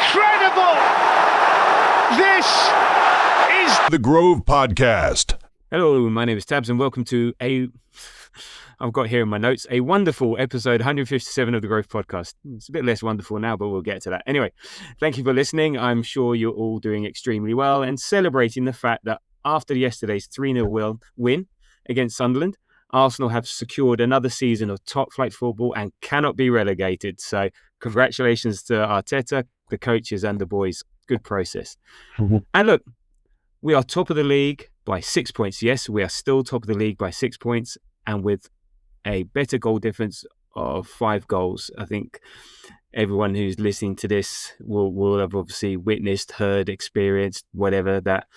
Incredible! This is The Grove Podcast. Hello, my name is Tabs and welcome to I've got here in my notes, a wonderful episode 157 of The Grove Podcast. It's a bit less wonderful now, but we'll get to that. Anyway, thank you for listening. I'm sure you're all doing extremely well and celebrating the fact that after yesterday's 3-0 win against Sunderland, Arsenal have secured another season of top-flight football and cannot be relegated. So congratulations to Arteta, the coaches and the boys. Good process. Mm-hmm. And look, we are top of the league by 6 points. Yes, we are still top of the league by 6 points and with a better goal difference of 5 goals. I think everyone who's listening to this will have obviously witnessed, heard, experienced, whatever, that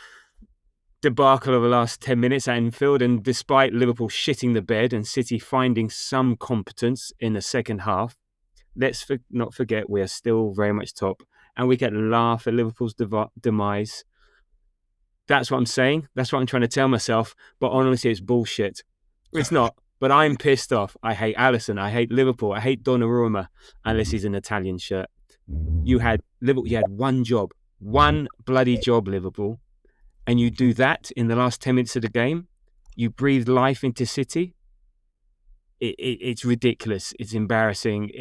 debacle of the last 10 minutes at Anfield. And despite Liverpool shitting the bed and City finding some competence in the second half, let's not forget we are still very much top and we can laugh at Liverpool's demise. That's what I'm saying. That's what I'm trying to tell myself. But honestly, it's bullshit. It's not. But I'm pissed off. I hate Alisson. I hate Liverpool. I hate Donnarumma, unless he's an Italian shirt. You had one job, one bloody job, Liverpool. And you do that in the last 10 minutes of the game. You breathe life into City. It's ridiculous. It's embarrassing.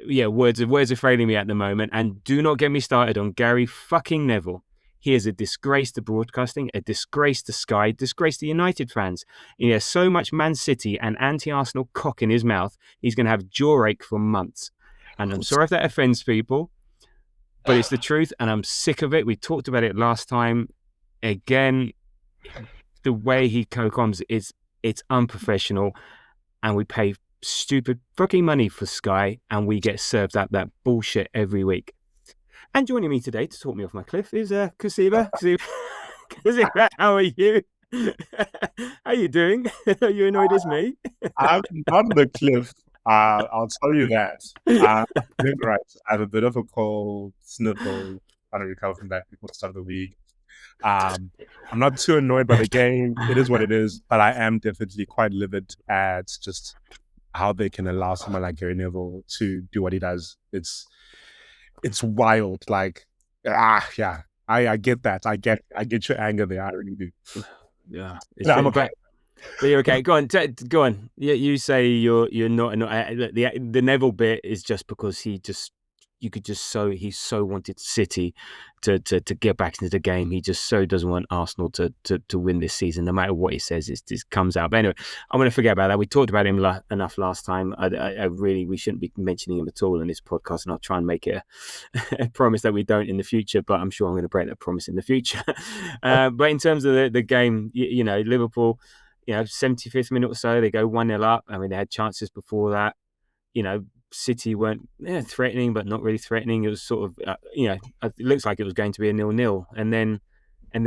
Words are failing me at the moment. And do not get me started on Gary fucking Neville. He is a disgrace to broadcasting, a disgrace to Sky, disgrace to United fans. He has so much Man City and anti-Arsenal cock in his mouth, he's going to have jaw ache for months. And I'm sorry if that offends people, but it's the truth and I'm sick of it. We talked about it last time. Again, the way he co-coms, it's unprofessional and we pay stupid fucking money for Sky and we get served up that bullshit every week. And joining me today to talk me off my cliff is Kuziva. Kuziva, how are you? How are you doing? Are you annoyed as me? I'm on the cliff. I'll tell you that. I'm doing right. I have a bit of a cold, sniffle. I don't recover from that before the start of the week. I'm not too annoyed by the game. It is what it is. But I am definitely quite livid at just how they can allow someone like Gary Neville to do what he does. It's wild. Like, yeah, I get that. I get your anger there. I really do. Yeah, I'm okay. But you're okay. Go on. Yeah, you say you're not. The Neville bit is just because he so wanted City to get back into the game. He just so doesn't want Arsenal to win this season. No matter what he says, it comes out. But anyway, I'm going to forget about that. We talked about him enough last time. We shouldn't be mentioning him at all in this podcast, and I'll try and make it a promise that we don't in the future. But I'm sure I'm going to break that promise in the future. But in terms of the game, Liverpool, 75th minute or so, they go 1-0 up. I mean, they had chances before that. City weren't threatening, but not really threatening. It was sort of, it looks like it was going to be a 0-0, and then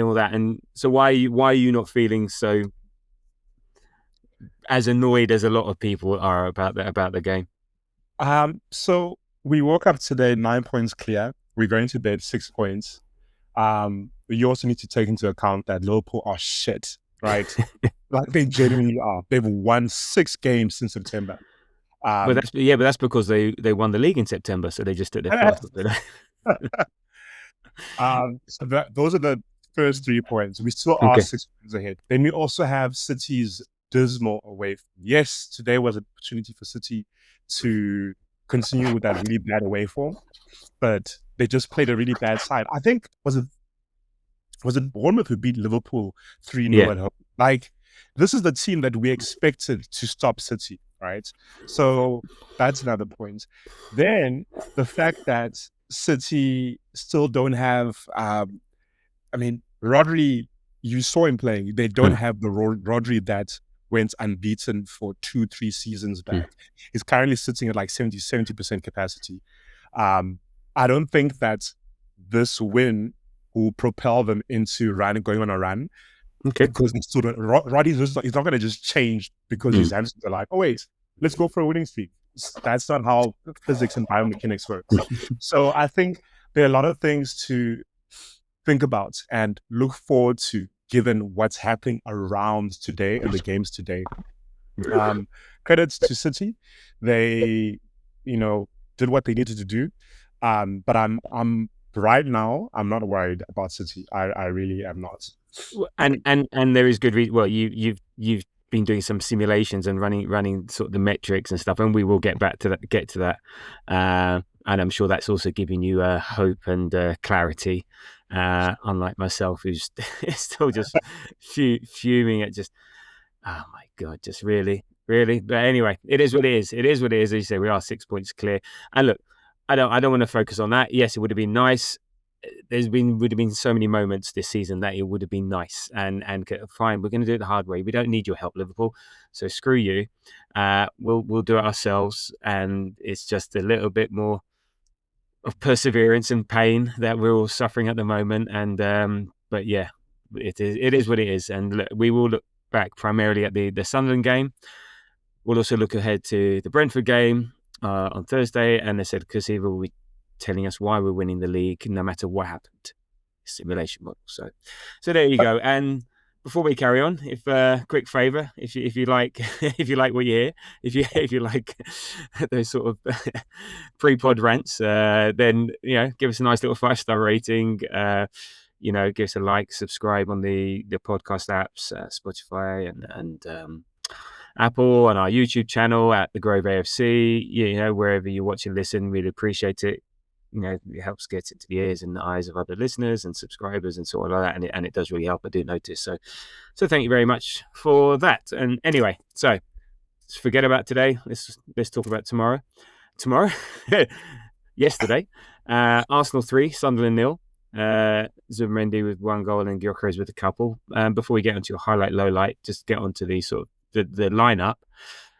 all that. And so, why are you not feeling so as annoyed as a lot of people are about the game? So we woke up today 9 points clear. We're going to bed 6 points. You also need to take into account that Liverpool are shit, right? Like they genuinely are. They've won 6 games since September. But that's because they won the league in September, so they just took their first. So those are the first 3 points. We still are 6 points ahead. Then we also have City's dismal away form. Yes, today was an opportunity for City to continue with that really bad away form, but they just played a really bad side. I think was it Bournemouth who beat Liverpool 3-0 at home? Like, this is the team that we expected to stop City. Right, so that's another point. Then the fact that City still don't have, Rodri, you saw him playing. They don't have the Rodri that went unbeaten for 2-3 seasons back. He's currently sitting at like 70% capacity. I don't think that this win will propel them into going on a run. Okay. Because Roddy's he's not going to just change because his hamstrings are like, oh wait, let's go for a winning streak. That's not how physics and biomechanics work. So I think there are a lot of things to think about and look forward to, given what's happening around today and the games today. Credits to City. They, did what they needed to do. But I'm right now, I'm not worried about City. I really am not. And there is good reason. Well, you've been doing some simulations and running sort of the metrics and stuff, and we will get to that. And I'm sure that's also giving you hope and clarity. Unlike myself, who's still just fuming at just, oh my God, just really. But anyway, it is what it is. It is what it is. As you say, we are 6 points clear. And look, I don't want to focus on that. Yes, it would have been nice. Would have been so many moments this season that it would have been nice and fine. We're going to do it the hard way. We don't need your help, Liverpool. So screw you. We'll do it ourselves. And it's just a little bit more of perseverance and pain that we're all suffering at the moment. And but yeah, it is what it is. And look, we will look back primarily at the Sunderland game. We'll also look ahead to the Brentford game on Thursday. And they said Kuziva will be telling us why we're winning the league no matter what happened. Simulation model. So there you go. And before we carry on, if quick favour, if you like if you like what you hear, if you like those sort of pre-pod rants, then give us a nice little 5-star rating. Give us a like, subscribe on the podcast apps, Spotify and Apple, on our YouTube channel at the Grove AFC. Wherever you watch and listen, we'd appreciate it. It helps get it to the ears and the eyes of other listeners and subscribers and so on like that, and it does really help. I do notice. So thank you very much for that. And anyway, so let's forget about today. Let's talk about tomorrow. Yesterday, Arsenal 3, Sunderland 0. Zubimendi with 1 goal and Gyökeres with a couple. Before we get onto your highlight, low light, just get onto the sort of the lineup.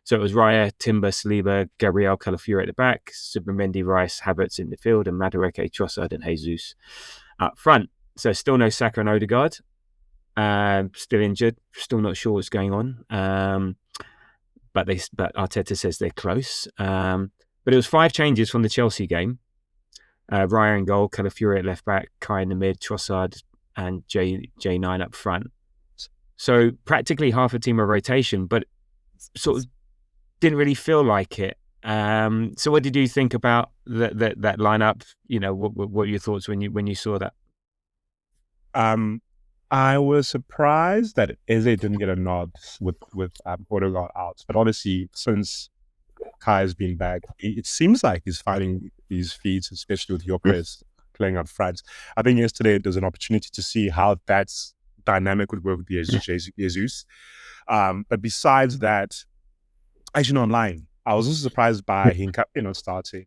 So it was Raya, Timber, Saliba, Gabriel, Calafiori at the back, Zubimendi, Rice, Havertz in the field, and Madueke, Trossard, and Jesus up front. So still no Saka and Odegaard. Still injured. Still not sure what's going on. But Arteta says they're close. But it was 5 changes from the Chelsea game. Raya in goal, Calafiori at left back, Kai in the mid, Trossard and J9 up front. So practically half a team of rotation, but sort of didn't really feel like it. So what did you think about that lineup? What were your thoughts when you saw that? I was surprised that Eze didn't get a nod with Odegaard out. But honestly, since Kai's been back, it seems like he's finding his feet, especially with Gyökeres playing up front. I think yesterday there was an opportunity to see how that's dynamic would work with Jesus. But besides that, actually not lying, I was also surprised by him not starting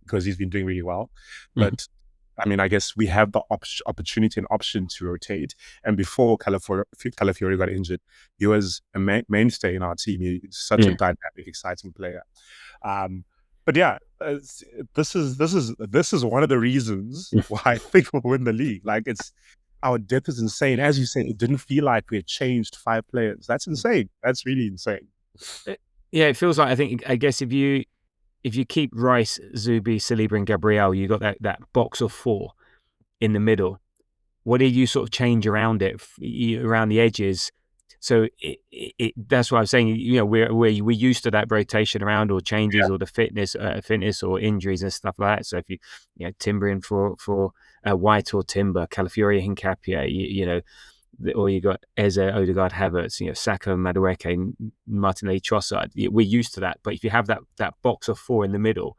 because he's been doing really well. But I mean, I guess we have the opportunity and option to rotate. And before Calafiori got injured, he was a mainstay in our team. He's such a dynamic, exciting player. But yeah, this is one of the reasons why I think we'll win the league. Like, our depth is insane. As you said, it didn't feel like we had changed 5 players. That's insane. That's really insane. Yeah, it feels like, I guess if you keep Rice, Zubi, Saliba and Gabriel, you got that box of 4 in the middle. What did you sort of change around it, around the edges? So that's what I was saying. We're used to that rotation around or changes or the fitness or injuries and stuff like that. So if you Timber in for White or Timber, Calafiori, Hincapié, or you got Eze, Odegaard, Havertz, Saka, Madueke, Martinelli, Trossard. We're used to that. But if you have that box of 4 in the middle,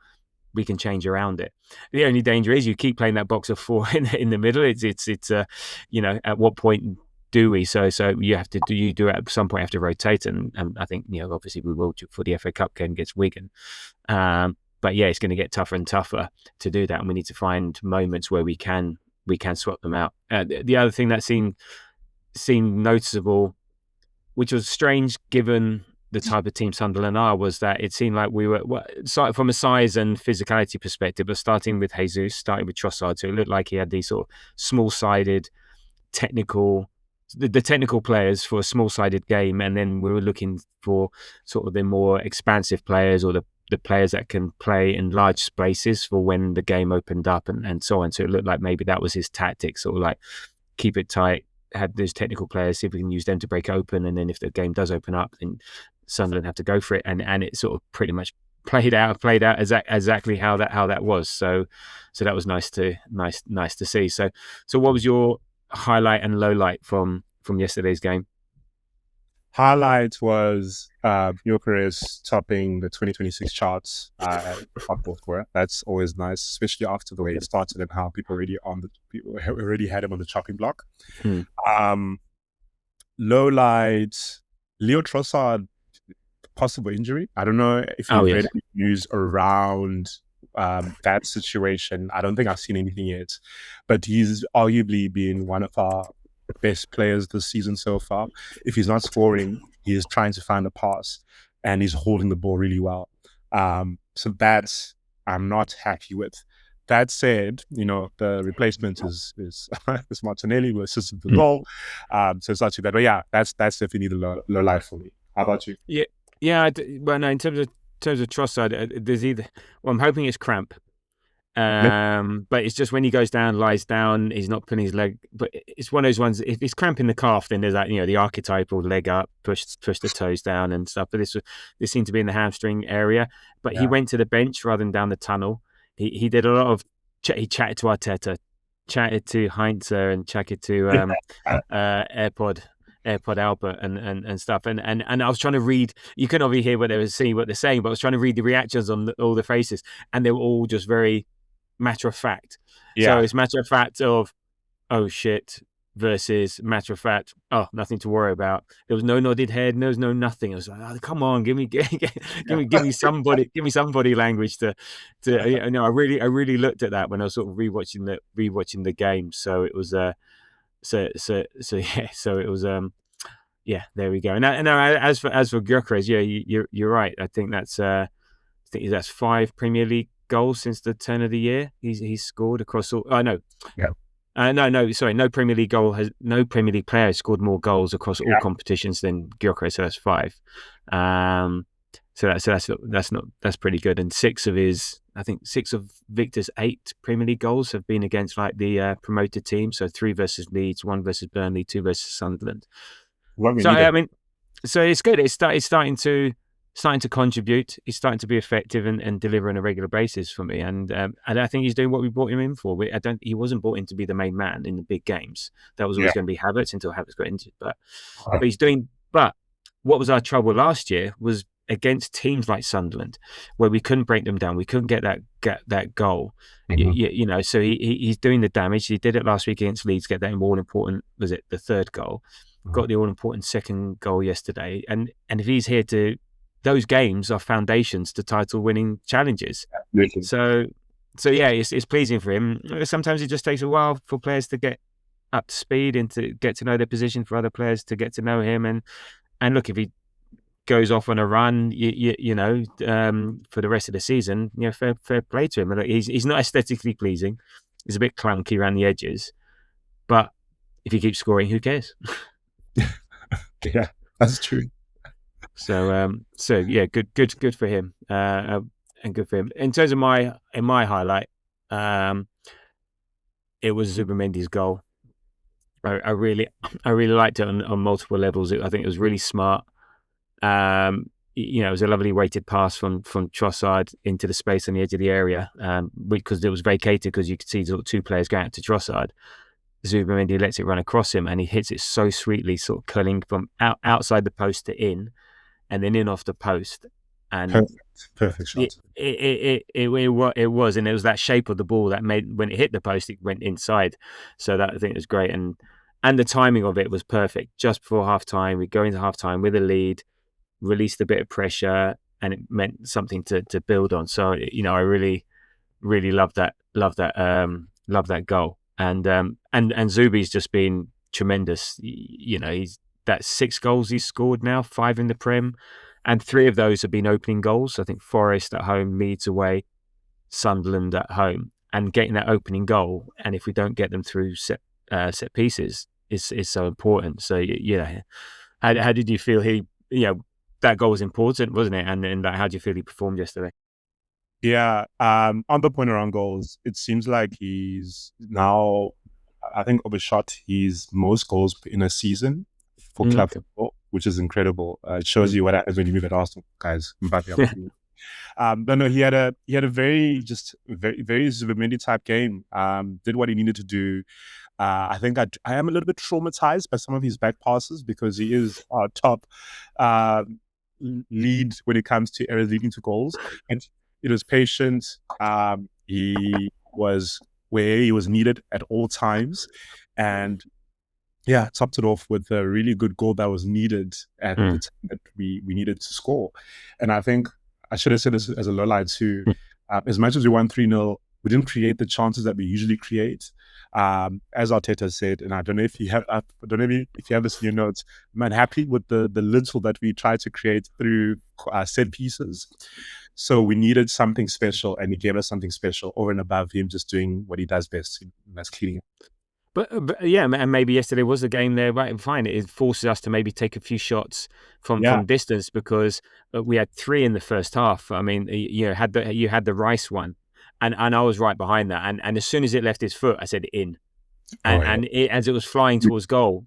we can change around it. The only danger is you keep playing that box of 4 in the middle. It's at what point do we? So you have to do at some point have to rotate, and I think obviously we will for the FA Cup game against Wigan. But yeah, it's going to get tougher and tougher to do that, and we need to find moments where we can swap them out. The other thing that seemed noticeable, which was strange given the type of team Sunderland are, was that it seemed like we were, from a size and physicality perspective, but starting with Jesus, starting with Trossard, so it looked like he had these sort of small-sided technical players for a small-sided game, and then we were looking for sort of the more expansive players or the players that can play in large spaces for when the game opened up and so on. So it looked like maybe that was his tactic, sort of like keep it tight, have those technical players, see if we can use them to break open, and then if the game does open up, then Sunderland have to go for it. And it sort of pretty much played out exactly how that was. So that was nice to see. So what was your highlight and low light from yesterday's game? Highlight was Gyökeres topping the 2026 charts top goal scorer. That's always nice, especially after the way it started and how people already had him on the chopping block. Low light, Leo Trossard, possible injury. I don't know if you've read any news around that situation. I don't think I've seen anything yet, but he's arguably been one of our best players this season so far. If he's not scoring, he is trying to find a pass, and he's holding the ball really well. So that's I'm not happy with. That said, the replacement is Martinelli, who assisted the goal. So it's not too bad. But yeah, that's definitely the low light for me. How about you? Yeah. Well, no, in terms of Trossard, there's either. Well, I'm hoping it's cramp. But it's just when he goes down, lies down, he's not putting his leg. But it's one of those ones. If he's cramping the calf, then there's that the archetypal leg up, push the toes down and stuff. But this seemed to be in the hamstring area. But he went to the bench rather than down the tunnel. He did a lot of. He chatted to Arteta, chatted to Heinz, and chatted to AirPod Albert and stuff. And I was trying to read. You couldn't obviously hear what they're saying, but I was trying to read the reactions on all the faces, and they were all just very matter of fact. So it's matter of fact of oh shit versus matter of fact, oh, nothing to worry about. There was no nodded head, there was no nothing. I was like, oh, come on, give me somebody language to I really looked at that when I was sort of rewatching the game. So it was so it was there we go. And as for Gyökeres, you're right. I think that's 5 Premier League goals since the turn of the year. He's scored across all. No Premier League player has scored more goals across all competitions than Gyökeres. So that's 5. So that's pretty good. And 6 of Victor's 8 Premier League goals have been against like the promoted teams. So 3 versus Leeds, 1 versus Burnley, 2 versus Sunderland. So it's good. It's starting to contribute. He's starting to be effective and deliver on a regular basis for me. And I think he's doing what we brought him in for. He wasn't brought in to be the main man in the big games. That was always going to be Havertz until Havertz got injured. But he's doing. But what was our trouble last year was against teams like Sunderland, where we couldn't break them down. We couldn't get that goal. So he's doing the damage. He did it last week against Leeds. Get that all important. Was it the 3rd goal? Got the all important 2nd goal yesterday. And if he's here to. Those games are foundations to title-winning challenges. So it's pleasing for him. Sometimes it just takes a while for players to get up to speed and to get to know their position, for other players to get to know him. And look, if he goes off on a run, for the rest of the season, fair play to him. And look, he's not aesthetically pleasing. He's a bit clunky around the edges, but if he keeps scoring, who cares? Yeah, that's true. So good for him, and good for him. In terms of my highlight, it was Zubimendi's goal. I really liked it on multiple levels. I think it was really smart. It was a lovely weighted pass from Trossard into the space on the edge of the area, because it was vacated, because you could see 2 players going out to Trossard. Zubimendi lets it run across him, and he hits it so sweetly, sort of curling from outside the post to in. And then in off the post, and perfect shot. It was, and it was that shape of the ball that made when it hit the post, it went inside. So that I think was great, and the timing of it was perfect. Just before half time, we go into half time with a lead, released a bit of pressure, and it meant something to build on. So I really loved that goal, and Zubi's just been tremendous. He's. That's 6 goals he's scored now, 5 in the Prem, and 3 of those have been opening goals. I think Forest at home, Leeds away, Sunderland at home, and getting that opening goal. And if we don't get them through set pieces, is so important. So how did you feel that goal was important, wasn't it? And how do you feel he performed yesterday? Yeah, on the point around goals, it seems like he's now, I think, overshot his most goals in a season for club football, which is incredible. It shows you what happens when you move at Arsenal, guys. But no, he had a very very Zubimendi type game. Did what he needed to do. I think I am a little bit traumatized by some of his back passes because he is our top lead when it comes to errors leading to goals. And it was patient. He was where he was needed at all times. And yeah, topped it off with a really good goal that was needed at the time that we needed to score. And I think I should have said this as a low line too. As much as we won 3-0, we didn't create the chances that we usually create. As Arteta said, and I don't know if you have this in your notes, I'm unhappy with the little that we tried to create through set pieces. So we needed something special, and he gave us something special over and above him just doing what he does best, and that's cleaning up. But yeah, and maybe yesterday was a game there, right? And fine, it forces us to maybe take a few shots from distance because we had 3 in the first half. I mean, you had the Rice one, and I was right behind that. And as soon as it left his foot, I said in, and as it was flying towards goal,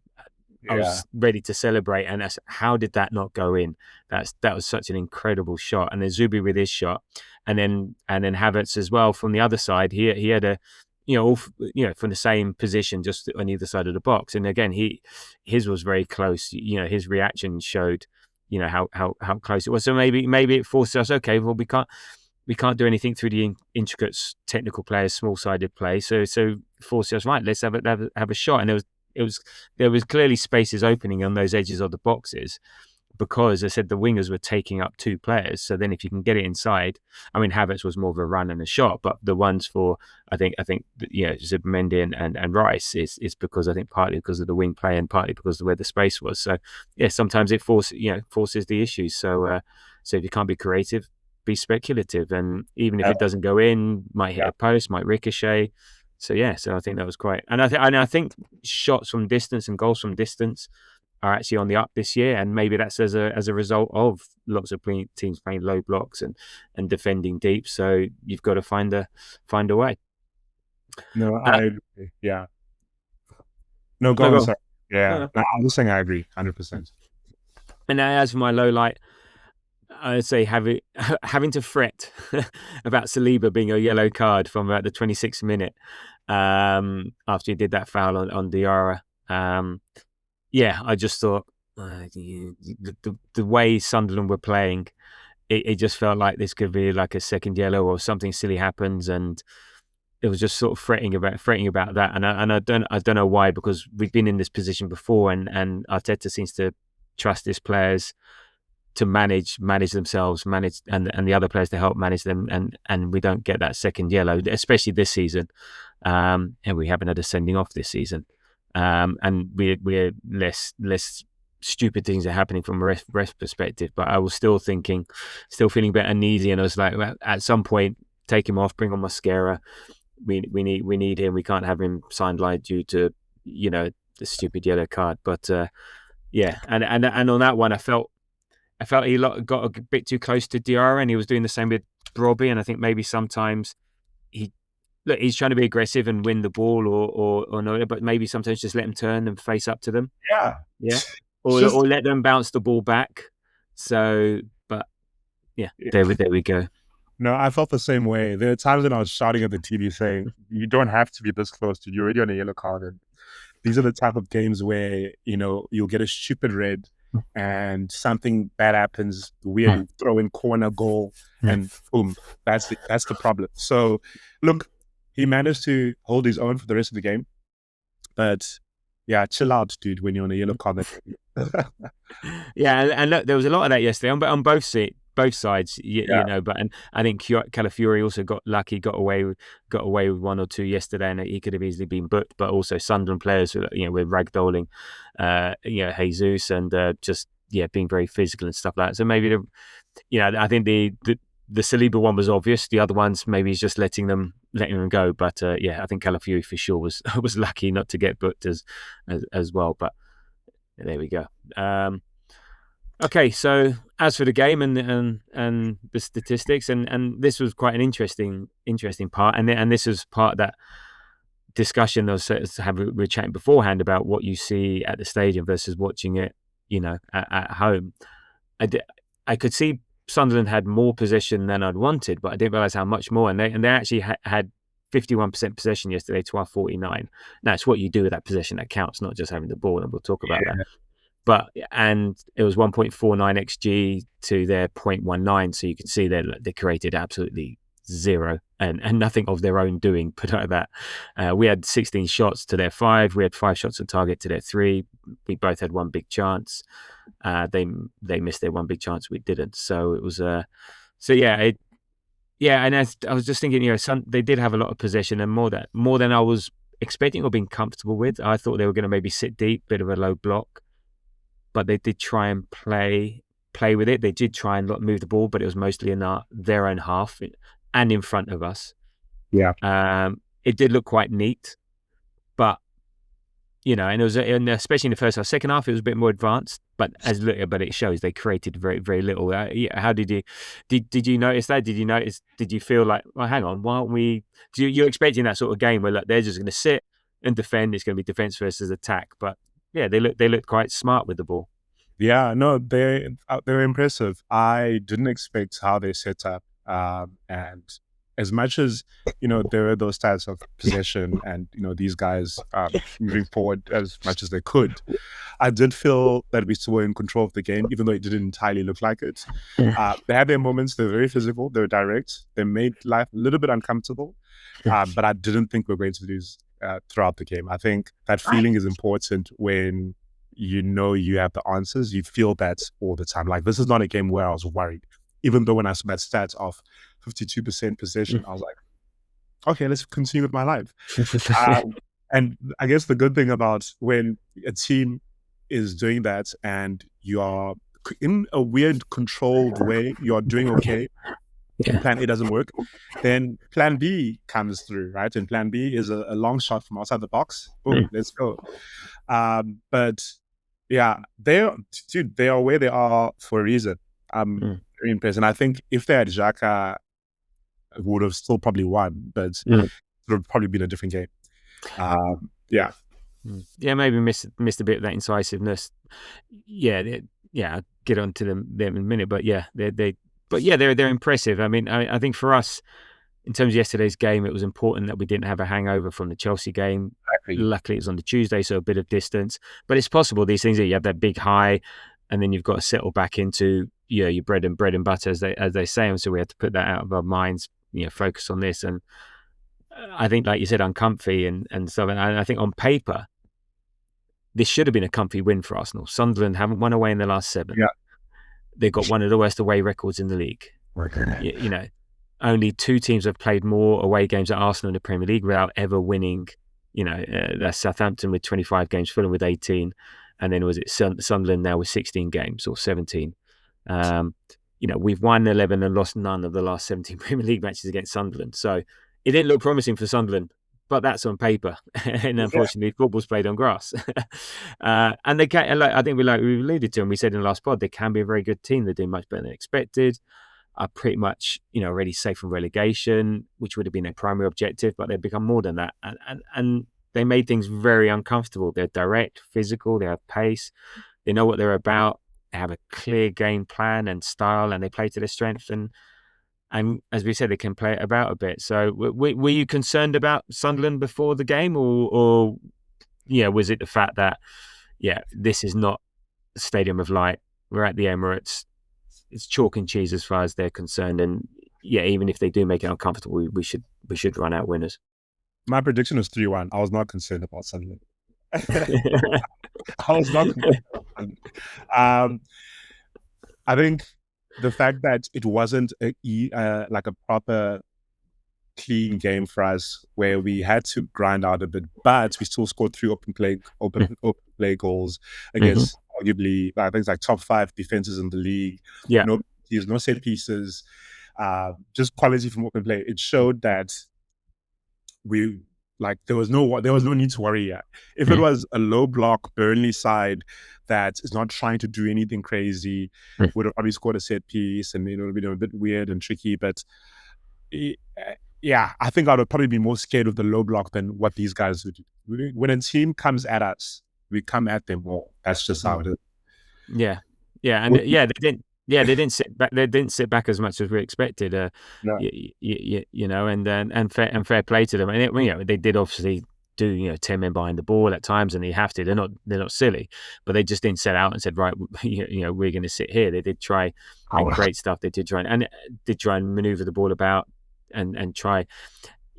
I was ready to celebrate. And how did that not go in? That was such an incredible shot. And then Zubi with his shot, and then Havertz as well from the other side. He had a. From the same position, just on either side of the box. And again, his was very close. His reaction showed, how close it was. So maybe it forced us. Okay, well, we can't do anything through the intricate technical players, small-sided play. So forced us, right, let's have a shot. And there was clearly spaces opening on those edges of the boxes, because I said the wingers were taking up 2 players. So then if you can get it inside, I mean, Havertz was more of a run and a shot, but the ones for, I think Zubimendi and Rice is because I think partly because of the wing play and partly because of where the space was. So yeah, sometimes it forces the issues. So if you can't be creative, be speculative. And even if it doesn't go in, might hit a post, might ricochet. So yeah, so I think that was quite, and I think shots from distance and goals from distance are actually on the up this year, and maybe that's as a result of lots of teams playing low blocks and defending deep. So you've got to find a way. No, I agree. Yeah. No, go on. Sorry. Yeah, no, I'm just saying I agree 100%. And now, as for my low light, I'd say having to fret about Saliba being a yellow card from about the 26th minute after he did that foul on Diarra. Yeah, I just thought the way Sunderland were playing, it just felt like this could be like a second yellow or something silly happens, and it was just sort of fretting about that. And I don't know why, because we've been in this position before, and Arteta seems to trust his players to manage themselves, and the other players to help manage them, and we don't get that second yellow, especially this season, and we haven't had a sending off this season. And we're less stupid things are happening from a ref perspective, but I was still feeling a bit uneasy, and I was like, well, at some point, take him off, bring on Mascara. We need him. We can't have him sidelined due to the stupid yellow card. But yeah, and on that one, I felt he got a bit too close to Diarra, and he was doing the same with Robbie. And I think maybe sometimes he's trying to be aggressive and win the ball or no, but maybe sometimes just let him turn and face up to them. Yeah. Or let them bounce the ball back. So, but yeah. There we go. No, I felt the same way. There are times when I was shouting at the TV saying, "You don't have to be this close to. You're already on a yellow card." And these are the type of games where you'll get a stupid red, and something bad happens. Weird throw in corner goal, and boom, that's the problem. So, look. He managed to hold his own for the rest of the game. But, yeah, chill out, dude, when you're on a yellow card. Yeah, and look, there was a lot of that yesterday on both sides, but I think Calafiori also got lucky, got away with 1 or 2 yesterday, and he could have easily been booked. But also Sunderland players, were ragdolling, Jesus, and being very physical and stuff like that. So maybe I think the Saliba one was obvious. The other ones, maybe he's just letting them go. But I think Calafiori for sure was lucky not to get booked as well. But there we go. Okay, so as for the game and the statistics, and this was quite an interesting part, and this was part of that discussion we were chatting beforehand about what you see at the stadium versus watching it, at home. I could see Sunderland had more possession than I'd wanted, but I didn't realise how much more. And they actually had 51% possession yesterday to our 49. Now, it's what you do with that possession that counts, not just having the ball, and we'll talk about that. But and it was 1.49 xG to their 0.19, so you can see they created absolutely zero and nothing of their own doing. Put out of that, we had 16 shots to their 5. We had 5 shots on target to their 3. We both had one big chance. They missed their one big chance. We didn't. So it was and I was just thinking, they did have a lot of possession and more than I was expecting or being comfortable with. I thought they were going to maybe sit deep, bit of a low block, but they did try and play with it. They did try and move the ball, but it was mostly in their own half and in front of us. Yeah. It did look quite neat, but and it was, and especially in the first half. Second half, it was a bit more advanced, but it shows they created very, very little. How did you notice that? Did you feel like, well, hang on, why aren't we? You're expecting that sort of game where they're just going to sit and defend. It's going to be defense versus attack, but yeah, they looked quite smart with the ball. Yeah, no, they're impressive. I didn't expect how they set up, and as much as there are those types of possession and these guys moving forward as much as they could, I did feel that we still were in control of the game, even though it didn't entirely look like it. They had their moments. They're very physical. They're direct. They made life a little bit uncomfortable, but I didn't think we were going to lose throughout the game. I think that feeling is important when you have the answers. You feel that all the time. Like, this is not a game where I was worried. Even though when I saw that stats of 52% possession, I was like, okay, let's continue with my life. And I guess the good thing about when a team is doing that and you are in a weird controlled way, you're doing okay, and plan A doesn't work, then plan B comes through, right? And plan B is a long shot from outside the box. Boom, let's go. But yeah, they are where they are for a reason. Very impressed. And I think if they had Xhaka, would have still probably won, but it would have probably been a different game. Yeah, maybe missed a bit of that incisiveness. I'll get on to them in a minute, but they're impressive. I mean, I think for us, in terms of yesterday's game, it was important that we didn't have a hangover from the Chelsea game. Luckily, it was on the Tuesday, so a bit of distance. But it's possible these things, you have that big high, and then you've got to settle back into your bread and butter, as they say. And so we had to put that out of our minds, focus on this. And I think, like you said, uncomfy and stuff. And I think on paper, this should have been a comfy win for Arsenal. Sunderland haven't won away in the last 7. Yeah. They've got one of the worst away records in the league. Only 2 teams have played more away games at Arsenal in the Premier League without ever winning. That's Southampton with 25 games, Fulham with 18. And then was it Sunderland now with 16 games or 17. We've won 11 and lost none of the last 17 Premier League matches against Sunderland. So it didn't look promising for Sunderland, but that's on paper. And unfortunately, football's played on grass. And they can, I think we've alluded to, and we said in the last pod, they can be a very good team. They're doing much better than expected. Are pretty much, already safe from relegation, which would have been their primary objective, but they've become more than that. And they made things very uncomfortable. They're direct, physical, they have pace, they know what they're about, they have a clear game plan and style, and they play to their strengths. And as we said, they can play it about a bit. So were you concerned about Sunderland before the game, or was it the fact that, this is not a stadium of light, we're at the Emirates, it's chalk and cheese as far as they're concerned, and even if they do make it uncomfortable, we should run out winners? My prediction was 3-1. I was not concerned about Sunderland. I was not concerned. I think the fact that it wasn't like a proper clean game for us, where we had to grind out a bit, but we still scored 3 open play goals against arguably, I think it's like top 5 defenses in the league. No set pieces, just quality from open play. It showed that there was no need to worry yet. If it was a low block Burnley side that is not trying to do anything crazy, would have probably scored a set piece, and it would have been a bit weird and tricky. But I think I would probably be more scared of the low block than what these guys would do. When a team comes at us, we come at them more. That's just how it is. And they didn't. Yeah, they didn't sit back. They didn't sit back as much as we expected. No. You know, and fair play to them. And they did obviously do 10 men behind the ball at times, and they have to. They're not silly, but they just didn't set out and said, right, we're going to sit here. They did try and create stuff. They did try and maneuver the ball about and try,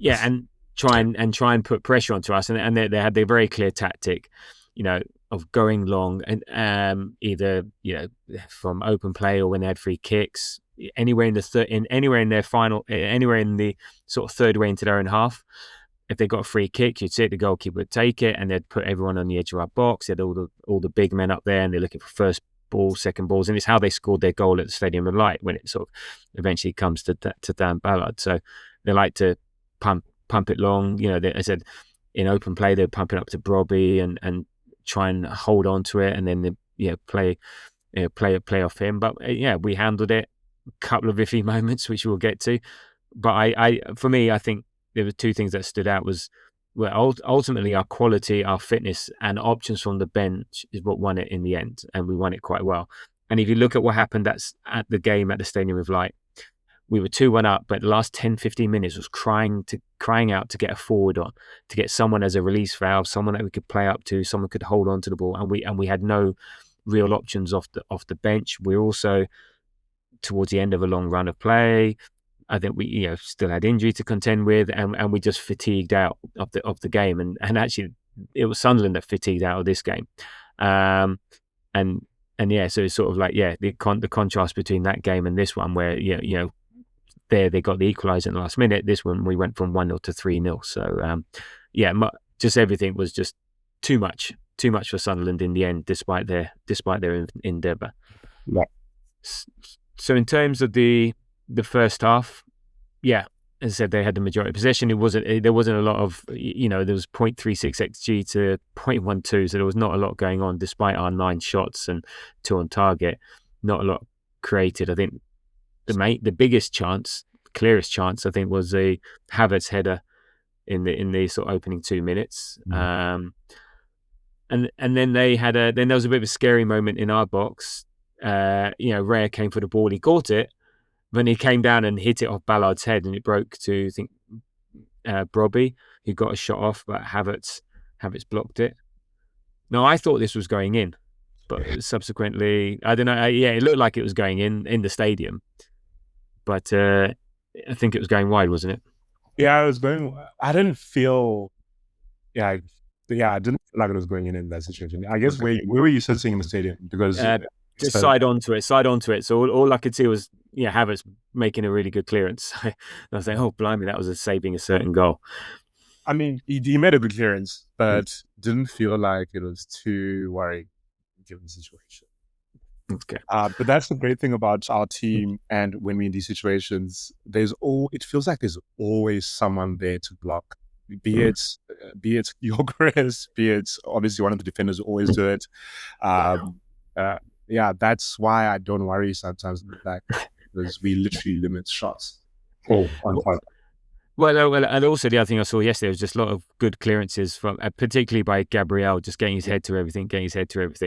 and try and put pressure onto us. And they had their very clear tactic, of going long and either from open play or when they had free kicks, anywhere in the sort of third way into their own half. If they got a free kick, you'd see it, the goalkeeper would take it, and they'd put everyone on the edge of our box. They had all the big men up there, and they're looking for first ball, second balls, and it's how they scored their goal at the Stadium of Light when it sort of eventually comes to Dan Ballard. So they like to pump it long. I said in open play they're pumping up to Brobby and try and hold on to it, and then play off him. But we handled it. A couple of iffy moments, which we'll get to. But I think there were two things that stood out. Ultimately our quality, our fitness, and options from the bench is what won it in the end, and we won it quite well. And if you look at what happened at the game at the Stadium of Light, we were 2-1 up, but the last 10-15 minutes was crying out to get a forward on, to get someone as a release valve, someone that we could play up to, someone could hold on to the ball, and we had no real options off the bench. We're also towards the end of a long run of play. I think we still had injury to contend with, and we just fatigued out of the game, and actually it was Sunderland that fatigued out of this game, so it's sort of like the contrast between that game and this one, where there they got the equaliser in the last minute. This one we went from 1-0 to 3-0. So just everything was just too much for Sunderland in the end, despite their endeavour. Yeah. So in terms of the first half, as I said, they had the majority of possession. There wasn't a lot of, there was 0.36 XG to 0.12, so there was not a lot going on despite our 9 shots and 2 on target. Not a lot created. I think the biggest chance, clearest chance, I think, was a Havertz header in the sort of opening 2 minutes. And then then there was a bit of a scary moment in our box. Raya came for the ball, he caught it, when he came down and hit it off Ballard's head, and it broke to, I think, Brobby, who got a shot off, but Havertz blocked it. Now, I thought this was going in, but subsequently, I don't know. It looked like it was going in the stadium, but I think it was going wide, wasn't it? Yeah, it was going. I didn't feel. I didn't feel like it was going in that situation. I guess where were you sitting in the stadium? Because just side onto it. So all I could see was Havertz making a really good clearance. I was like, oh blimey, that was saving a certain goal. I mean, he made a good clearance, but didn't feel like it was too worrying given the situation. Okay. But that's the great thing about our team, and when we're in these situations, it feels like there's always someone there to block. Be it Gyökeres, be it obviously one of the defenders who always do it. That's why I don't worry sometimes in the back, because we literally limit shots. On point. Well, and also the other thing I saw yesterday was just a lot of good clearances from, particularly by Gabriel, just getting his head to everything,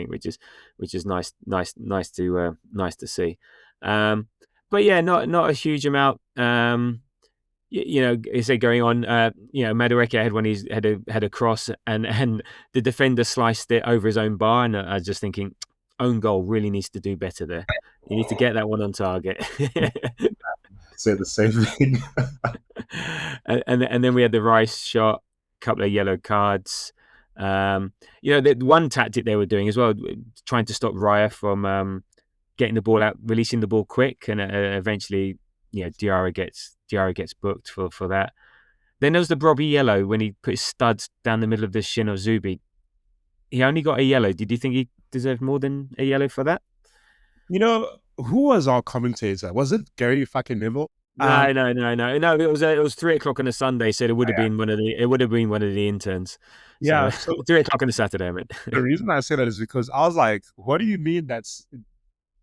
which is nice to see. But not a huge amount. Is it going on? Madueke had when he's had a cross, and the defender sliced it over his own bar, and I was just thinking, own goal really needs to do better there. You need to get that one on target. Say the same thing. and then we had the Rice shot, a couple of yellow cards. The one tactic they were doing as well, trying to stop Raya from getting the ball out, releasing the ball quick, and eventually, Diarra gets booked for that. Then there was the Brobby yellow when he put his studs down the middle of the shin of Zubi. He only got a yellow. Did you think he deserved more than a yellow for that? Who was our commentator? Was it Gary fucking Neville? No. It was 3:00 on a Sunday, so it would have been one of the interns. So 3:00 on a Saturday. I mean, the reason I say that is because I was like, "What do you mean that's?"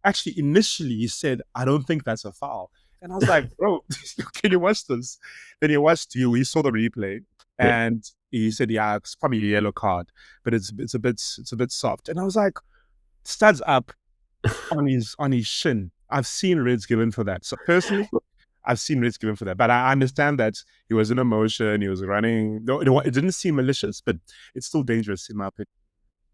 Actually, initially he said, "I don't think that's a foul," and I was like, "Bro, can you watch this?" Then he saw the replay, and he said, "Yeah, it's probably a yellow card, but it's a bit soft." And I was like, "Studs up on his shin." I've seen reds given for that. So personally, I've seen reds given for that. But I understand that he was in emotion, he was running. No, it didn't seem malicious, but it's still dangerous in my opinion.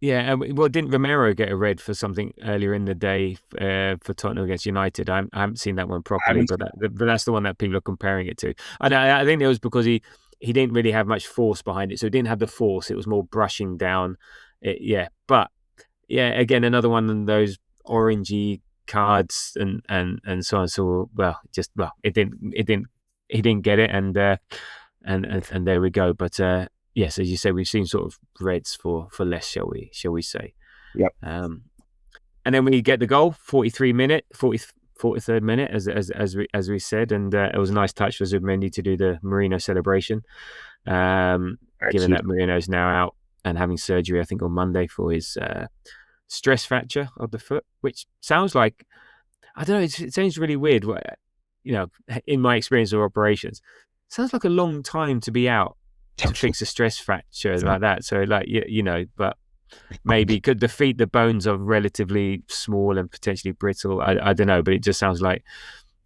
Yeah, well, didn't Romero get a red for something earlier in the day for Tottenham against United? I haven't seen that one properly, but that's the one that people are comparing it to. I think it was because he didn't really have much force behind it, so he didn't have the force. It was more brushing down. But again, another one of those orangey cards and so on. So he didn't get it, and there we go. But yes, as you say, we've seen sort of reds for less, shall we say? Yep. And then we get the goal, 43rd minute, as we said, and it was a nice touch for Zubimendi to do the Marino celebration. Given that Marino's now out and having surgery, I think on Monday for his stress fracture of the foot, which sounds like, I don't know, it sounds really weird. In my experience of operations, sounds like a long time to be out to fix a stress fracture like that. So but maybe could the bones are relatively small and potentially brittle. I don't know, but it just sounds like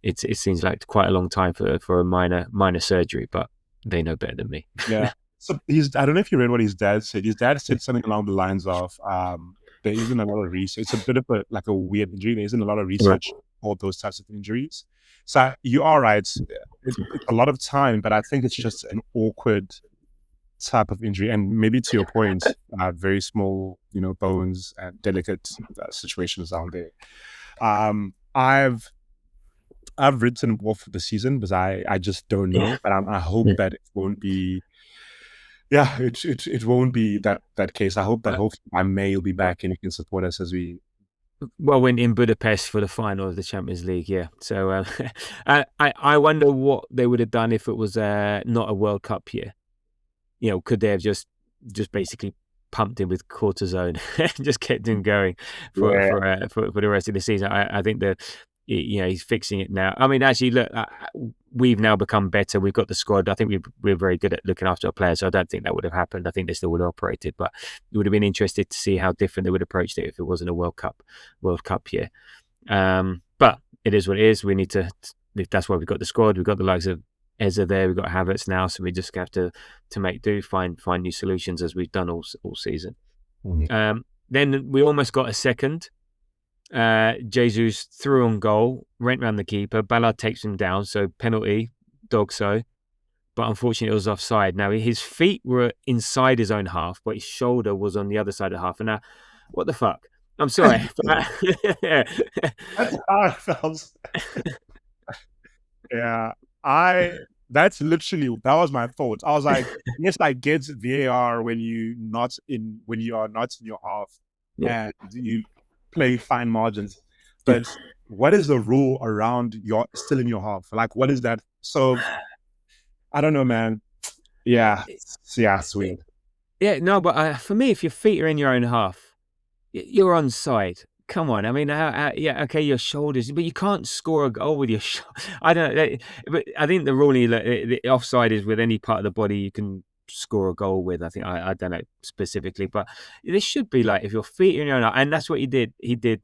it seems like quite a long time for a minor surgery, but they know better than me. Yeah. So I don't know if you read what his dad said. His dad said something along the lines of there isn't a lot of research. It's a bit of a weird injury. There isn't a lot of research for those types of injuries. So you are right. It's a lot of time, but I think it's just an awkward type of injury. And maybe to your point, very small, bones and delicate situations down there. I've written off the season because I just don't know, but I hope that it won't be. Yeah, it won't be that case. I hope that hopefully by May you'll be back and you can support us as we. Well, when in Budapest for the final of the Champions League, yeah. So I wonder what they would have done if it was not a World Cup year. Could they have just basically pumped him with cortisone and just kept him going for the rest of the season? I think that he's fixing it now. I mean, actually, look, we've now become better. We've got the squad. I think we're very good at looking after our players. So I don't think that would have happened. I think they still would have operated, but it would have been interested to see how different they would have approached it if it wasn't a World Cup year. But it is what it is. We need to. That's why we've got the squad. We've got the likes of Eza there. We've got Havertz now, so we just have to make do, find new solutions as we've done all season. Then we almost got a second. Jesus threw on goal, went round the keeper. Ballard takes him down, so penalty, Dogso. But unfortunately, it was offside. Now his feet were inside his own half, but his shoulder was on the other side of the half. And now, what the fuck? I'm sorry. That's how I felt. Yeah, that was my fault. I was like, yes, I get VAR when you are not in your half and you play fine margins, but what is the rule around you're still in your half? Like, what is that? So I don't know, man. Yeah, it's weird. Yeah, no, but for me, if your feet are in your own half, you're onside. Come on, I mean, okay, your shoulders, but you can't score a goal with your I don't know, but I think the rule, the offside is with any part of the body you can score a goal with. I think I don't know specifically, but this should be like if your feet are in your own, and that's what he did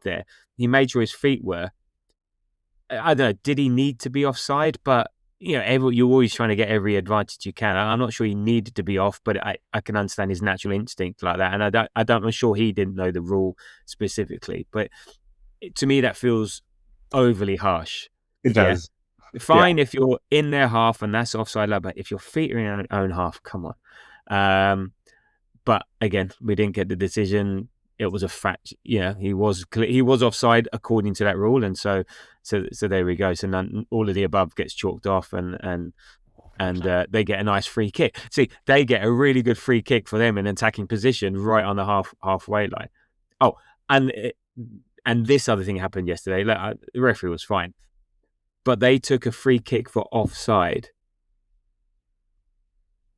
there. He made sure his feet were. I don't know, did he need to be offside? But you're always trying to get every advantage you can. I'm not sure he needed to be off, but I can understand his natural instinct like that. And I'm sure he didn't know the rule specifically, but to me that feels overly harsh. It does. Fine if you're in their half and that's offside, but if your feet are in your own half, come on. But again, we didn't get the decision. It was a fact. He was offside according to that rule, and so there we go. So all of the above gets chalked off, and they get a nice free kick. See, they get a really good free kick for them in attacking position right on the halfway line. Oh, and this other thing happened yesterday. The referee was fine, but they took a free kick for offside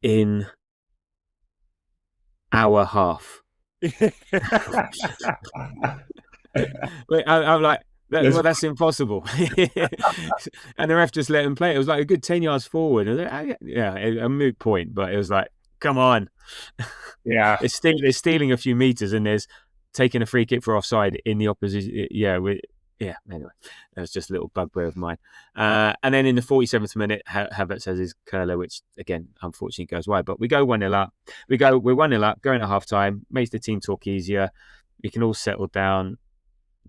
in our half. I'm like, that's impossible. And the ref just let him play. It was like a good 10 yards forward. A moot point, but it was like, come on. Yeah. They're stealing a few meters and there's taking a free kick for offside in the opposition. Yeah, Yeah, anyway, that was just a little bugbear of mine. And then in the 47th minute, Havertz has his curler, which again, unfortunately, goes wide. But we go 1-0 up. We're 1-0 up, going at half time, makes the team talk easier. We can all settle down.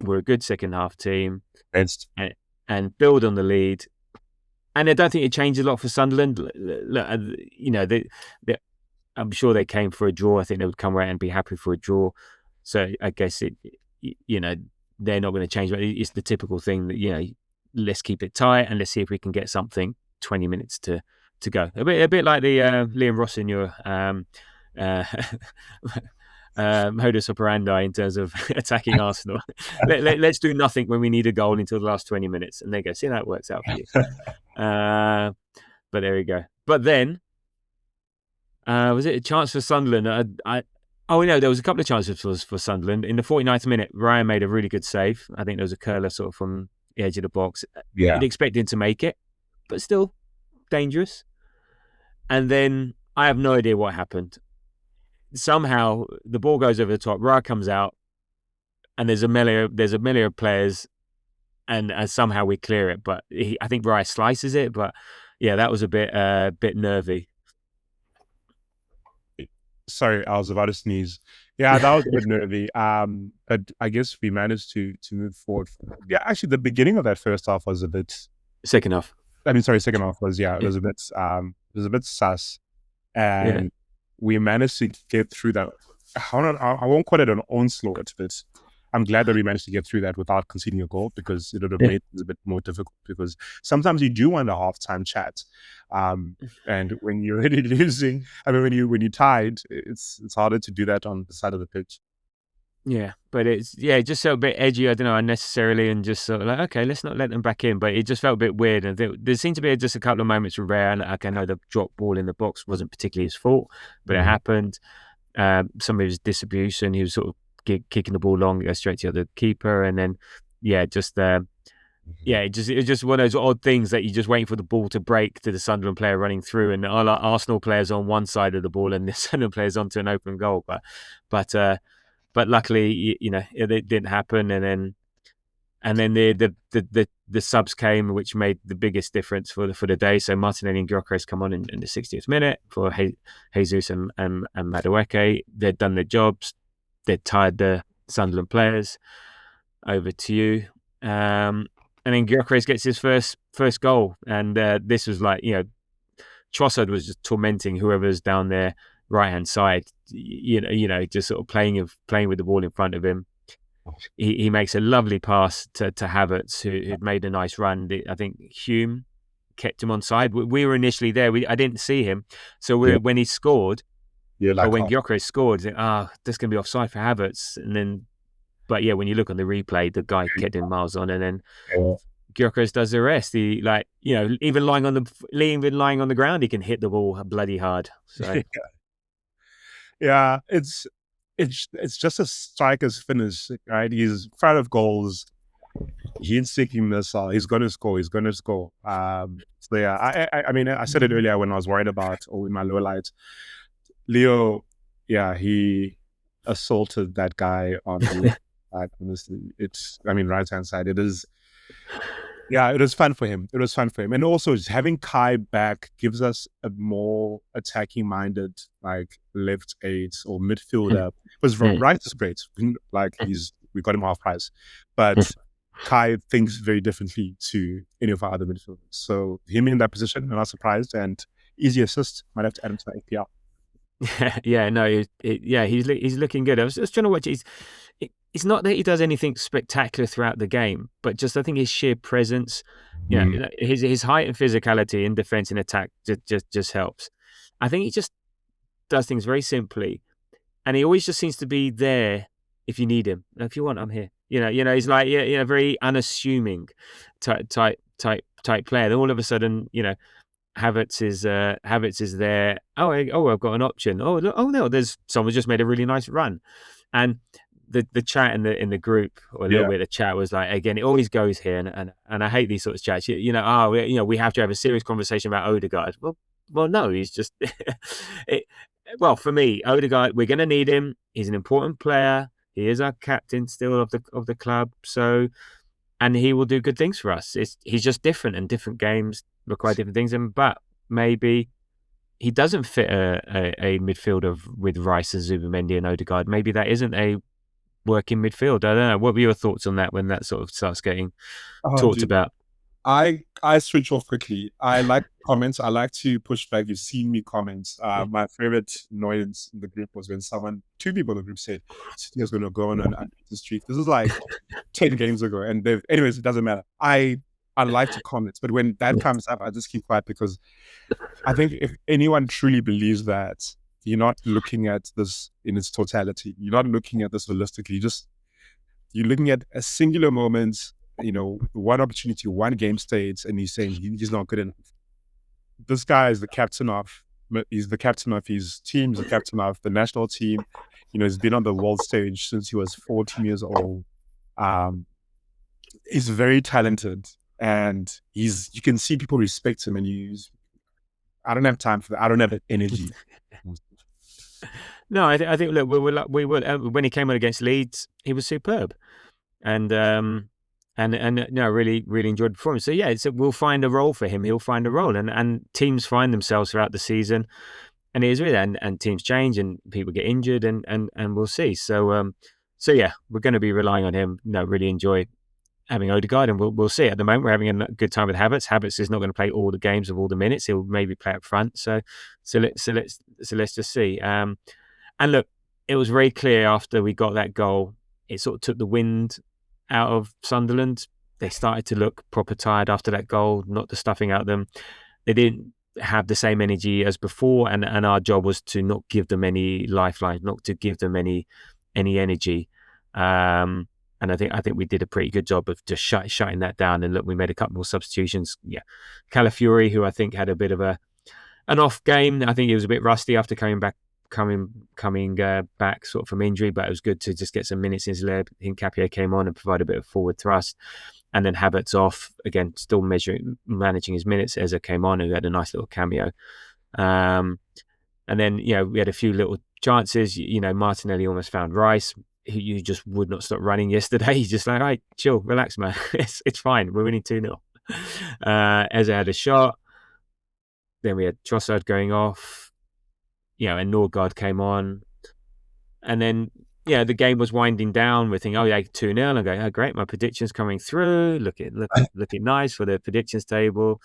We're a good second half team and build on the lead. And I don't think it changed a lot for Sunderland. Look, I'm sure they came for a draw. I think they would come around and be happy for a draw. So I guess they're not going to change. But it's the typical thing that let's keep it tight and let's see if we can get something. 20 minutes to go. A bit like the Liam Ross in your modus operandi in terms of attacking Arsenal. Let's do nothing when we need a goal until the last 20 minutes, and there you go. See how that works out for you. But there we go. But then, was it a chance for Sunderland? There was a couple of chances for Sunderland. In the 49th minute, Ryan made a really good save. I think there was a curler sort of from the edge of the box. Yeah. You'd expect him to make it, but still dangerous. And then I have no idea what happened. Somehow the ball goes over the top. Raya comes out, and there's a melee of players, and somehow we clear it. But I think Raya slices it. But yeah, that was a bit nervy. Sorry, I was about to sneeze. Yeah, that was a bit nervy. But I guess we managed to move forward. Yeah, actually, the beginning of that first half was a bit. Second half was it was a bit sus, and we managed to get through that. I won't call it an onslaught, but I'm glad that we managed to get through that without conceding a goal, because it would have made it a bit more difficult, because sometimes you do want a halftime chat. And when you're already losing, when you're tied, it's harder to do that on the side of the pitch. Yeah, but it just felt a bit edgy, I don't know, unnecessarily, and just sort of like, okay, let's not let them back in. But it just felt a bit weird. And there seemed to be just a couple of moments were rare. And I know the drop ball in the box wasn't particularly his fault, but it happened. Some of his distribution, he was sort of kicking the ball long, straight to the other keeper. And then, it was just one of those odd things that you're just waiting for the ball to break to the Sunderland player running through, and our Arsenal players on one side of the ball and the Sunderland players onto an open goal. But luckily, it didn't happen, and then the subs came, which made the biggest difference for the day. So Martinelli and Gyökeres come on in the 60th minute for Jesus and Madueke. They'd done their jobs. They'd tired the Sunderland players. Over to you, and then Gyökeres gets his first goal, and this was like Trossard was just tormenting whoever's down there right hand side, just sort of playing with the ball in front of him. He makes a lovely pass to Havertz, who'd made a nice run. I think Hume kept him on side. We were initially there. I didn't see him, so when he scored, or when Gyökeres scored, this can be offside for Havertz. And then, but when you look on the replay, the guy kept him miles on, and then Gyökeres does the rest. He even lying on the ground, he can hit the ball bloody hard. So. Yeah, it's just a striker's finish, right? He's proud of goals. He's seeking missile. He's going to score. So yeah, I said it earlier when I was worried about in my low light. Leo, he assaulted that guy on the left side. Honestly, right hand side. It is. Yeah, it was fun for him. And also just having Kai back gives us a more attacking-minded, left eight or midfielder. Because Wright is great. We got him half price. But Kai thinks very differently to any of our other midfielders. So him in that position, I'm not surprised. And easy assist. Might have to add him to the APR. He's looking good. I was just trying to watch. It's not that he does anything spectacular throughout the game, but just I think his sheer presence, his height and physicality in defence and attack just helps. I think he just does things very simply, and he always just seems to be there if you need him. If you want, I'm here. He's like very unassuming type player. Then all of a sudden, Havertz is there. Oh, I've got an option. Oh no, there's someone just made a really nice run, and the chat in the group, or a little bit of chat, was like, again, it always goes here, and I hate these sorts of chats. We have to have a serious conversation about Odegaard. Well, no, he's just. Well, for me, Odegaard, we're going to need him. He's an important player. He is our captain still of the club. So, and he will do good things for us. He's just different, and different games require different things. But maybe he doesn't fit a midfield with Rice and Zubimendi and Odegaard. Maybe that isn't a working midfield. I don't know. What were your thoughts on that when that sort of starts getting talked about? I switch off quickly. I like comments. I like to push back. You've seen me comment. My favorite annoyance in the group was when two people in the group said City was going to go on an unbeaten streak. This is like 10 games ago, and anyways, it doesn't matter. I like to comment, but when that comes up, I just keep quiet, because I think if anyone truly believes that, you're not looking at this in its totality. You're not looking at this holistically. You're looking at a singular moment, one opportunity, one game state, and he's saying he's not good enough. This guy is the captain of his team, he's the captain of the national team. He's been on the world stage since he was 14 years old. He's very talented, and you can see people respect him, and I don't have time for that. I don't have that energy. No, I think look, we were when he came on against Leeds, he was superb, and really enjoyed the performance. So yeah, we'll find a role for him. He'll find a role, and teams find themselves throughout the season, and it is really, and teams change, and people get injured, and we'll see. So yeah, we're going to be relying on him. Really enjoy having Odegaard, and we'll see. At the moment, we're having a good time with Havertz. Havertz is not going to play all the games of all the minutes. He'll maybe play up front. So let's just see. And look, it was very clear after we got that goal, it sort of took the wind out of Sunderland. They started to look proper tired after that goal, not the stuffing out them. They didn't have the same energy as before, and our job was to not give them any lifeline, not to give them any energy. And I think we did a pretty good job of just shutting that down. And look, we made a couple more substitutions. Yeah, Calafiori, who I think had a bit of an off game. I think he was a bit rusty after coming back sort of from injury, but it was good to just get some minutes in his leg. Hincapié came on and provided a bit of forward thrust, and then Havertz off again, still managing his minutes. Eza came on, who had a nice little cameo, and then we had a few little chances. Martinelli almost found Rice, who you just would not stop running yesterday. He's just like, all right, chill, relax, man. it's fine. We're winning 2-0. Eza had a shot. Then we had Trossard going off. And Norgard came on, and then the game was winding down. We're thinking, 2-0. I go, oh great, my predictions coming through. Looking nice for the predictions table.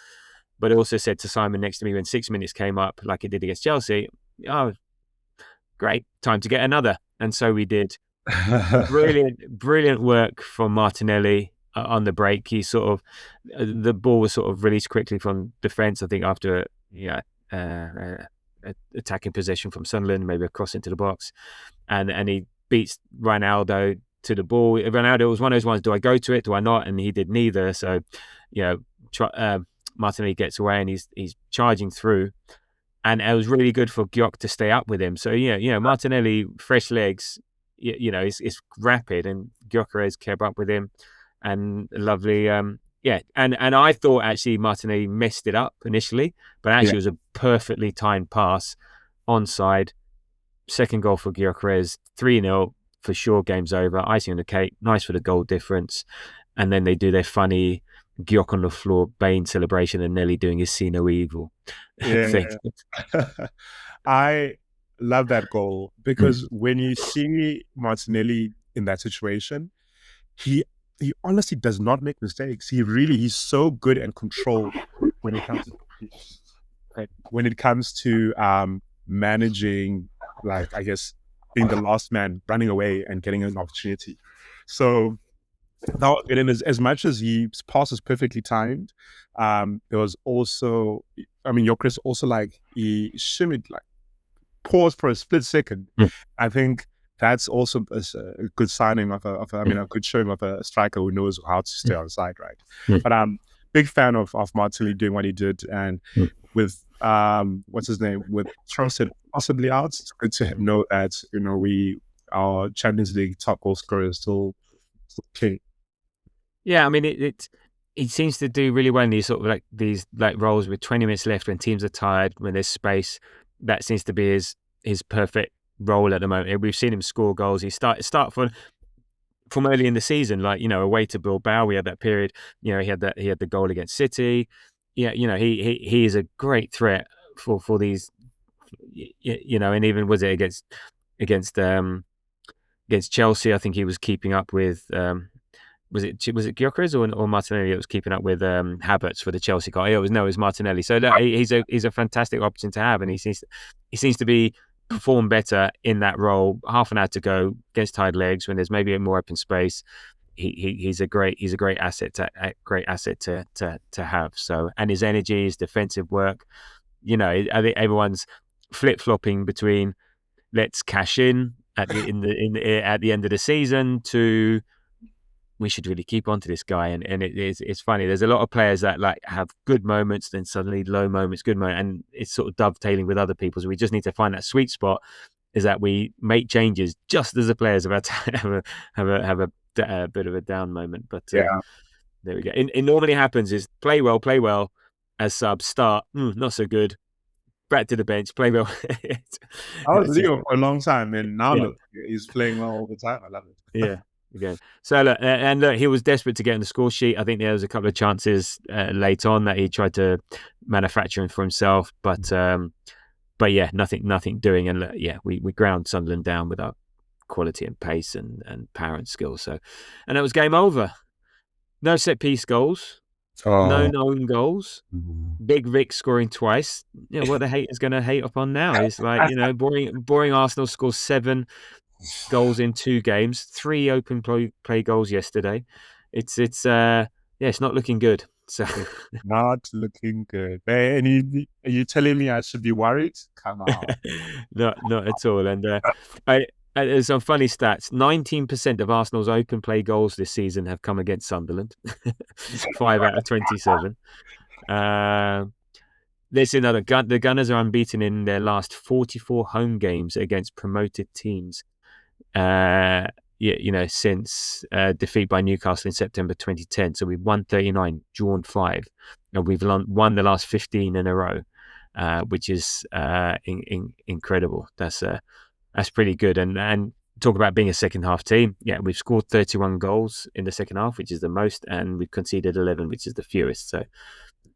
But I also said to Simon next to me when 6 minutes came up, like it did against Chelsea, oh great, time to get another. And so we did. Brilliant work from Martinelli on the break. He sort of the ball was sort of released quickly from defence. I think after attacking possession from Sunderland, maybe a cross into the box, and he beats Ronaldo to the ball. Ronaldo was one of those ones, do I go to it, do I not? And he did neither. So Martinelli gets away, and he's charging through, and it was really good for Gyök to stay up with him. So Martinelli, fresh legs, is rapid, and Gyökeres kept up with him, and lovely. And I thought actually Martinelli messed it up initially, but actually it was a perfectly timed pass onside. Second goal for Gyökeres, 3-0 for sure. Game's over. Icing on the cake. Nice for the goal difference. And then they do their funny Gyök on the floor Bane celebration, and Nelly doing his see no evil thing. I love that goal, because when you see Martinelli in that situation, he honestly does not make mistakes. He's so good and controlled when it comes to managing, like, I guess, being the last man, running away and getting an opportunity. So now, as much as his pass is perfectly timed, there was also, Gyökeres also, like, he shimmied, like, paused for a split second. I think that's also a good signing of a good showing of a striker who knows how to stay on side, right? But I'm big fan of Martinelli doing what he did, and with what's his name, with Trossard possibly out, it's good to know that our Champions League top goal scorer is still king. Yeah, it seems to do really well in these sort of these roles with 20 minutes left when teams are tired, when there's space. That seems to be his perfect role at the moment. We've seen him score goals. He start from early in the season, like, away to Bilbao, we had that period. He had the goal against City. Yeah, he is a great threat for these. And even was it against Chelsea? I think he was keeping up with. Was it Gyökeres or Martinelli that was keeping up with Havertz for the Chelsea goal? It was Martinelli. So he's a fantastic option to have, and he seems to be perform better in that role. Half an hour to go against tired legs when there's maybe more open space. He's a great asset to have. So, and his energy, his defensive work. I think everyone's flip flopping between let's cash in at the end of the season to we should really keep on to this guy, and it's funny. There's a lot of players that like have good moments, then suddenly low moments, good moment, and it's sort of dovetailing with other people. So we just need to find that sweet spot. Is that we make changes just as the players about to have a bit of a down moment. But there we go. It normally happens is play well as sub, start not so good, back to the bench, play well. I was Leo for a long time, and now he's playing well all the time. I love it. Yeah. Again. So look, he was desperate to get on the score sheet. I think there was a couple of chances late on that he tried to manufacture for himself, but yeah, nothing doing. And we ground Sunderland down with our quality and pace and power and skill. So, and it was game over. No set piece goals, no known goals. Big Rick scoring twice. What the haters going to hate upon now is like boring Arsenal scores 7 goals in 2 games, 3 open play goals yesterday. It's not looking good. So not looking good. And are you telling me I should be worried? Come on. not at all. And there's some funny stats. 19% of Arsenal's open play goals this season have come against Sunderland. 5 out of 27. There's another the Gunners are unbeaten in their last 44 home games against promoted teams. Since defeat by Newcastle in September 2010. So we've won 39, drawn 5, and we've won the last 15 in a row, which is incredible. That's pretty good. And talk about being a second half team. Yeah, we've scored 31 goals in the second half, which is the most, and we've conceded 11, which is the fewest. So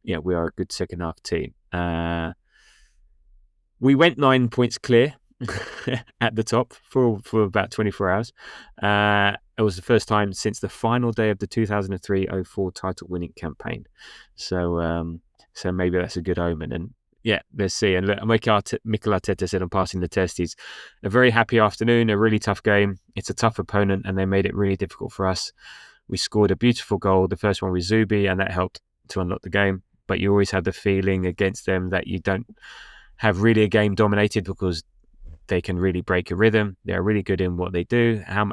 yeah, we are a good second half team. We went 9 points clear at the top for about 24 hours. It was the first time since the final day of the 2003-04 title winning campaign. So maybe that's a good omen. And yeah, let's see. And look, Mikel Arteta said on passing the test, he's a very happy afternoon, a really tough game. It's a tough opponent, and they made it really difficult for us. We scored a beautiful goal, the first one with Zubi, and that helped to unlock the game. But you always have the feeling against them that you don't have really a game dominated because they can really break a rhythm. They're really good in what they do, how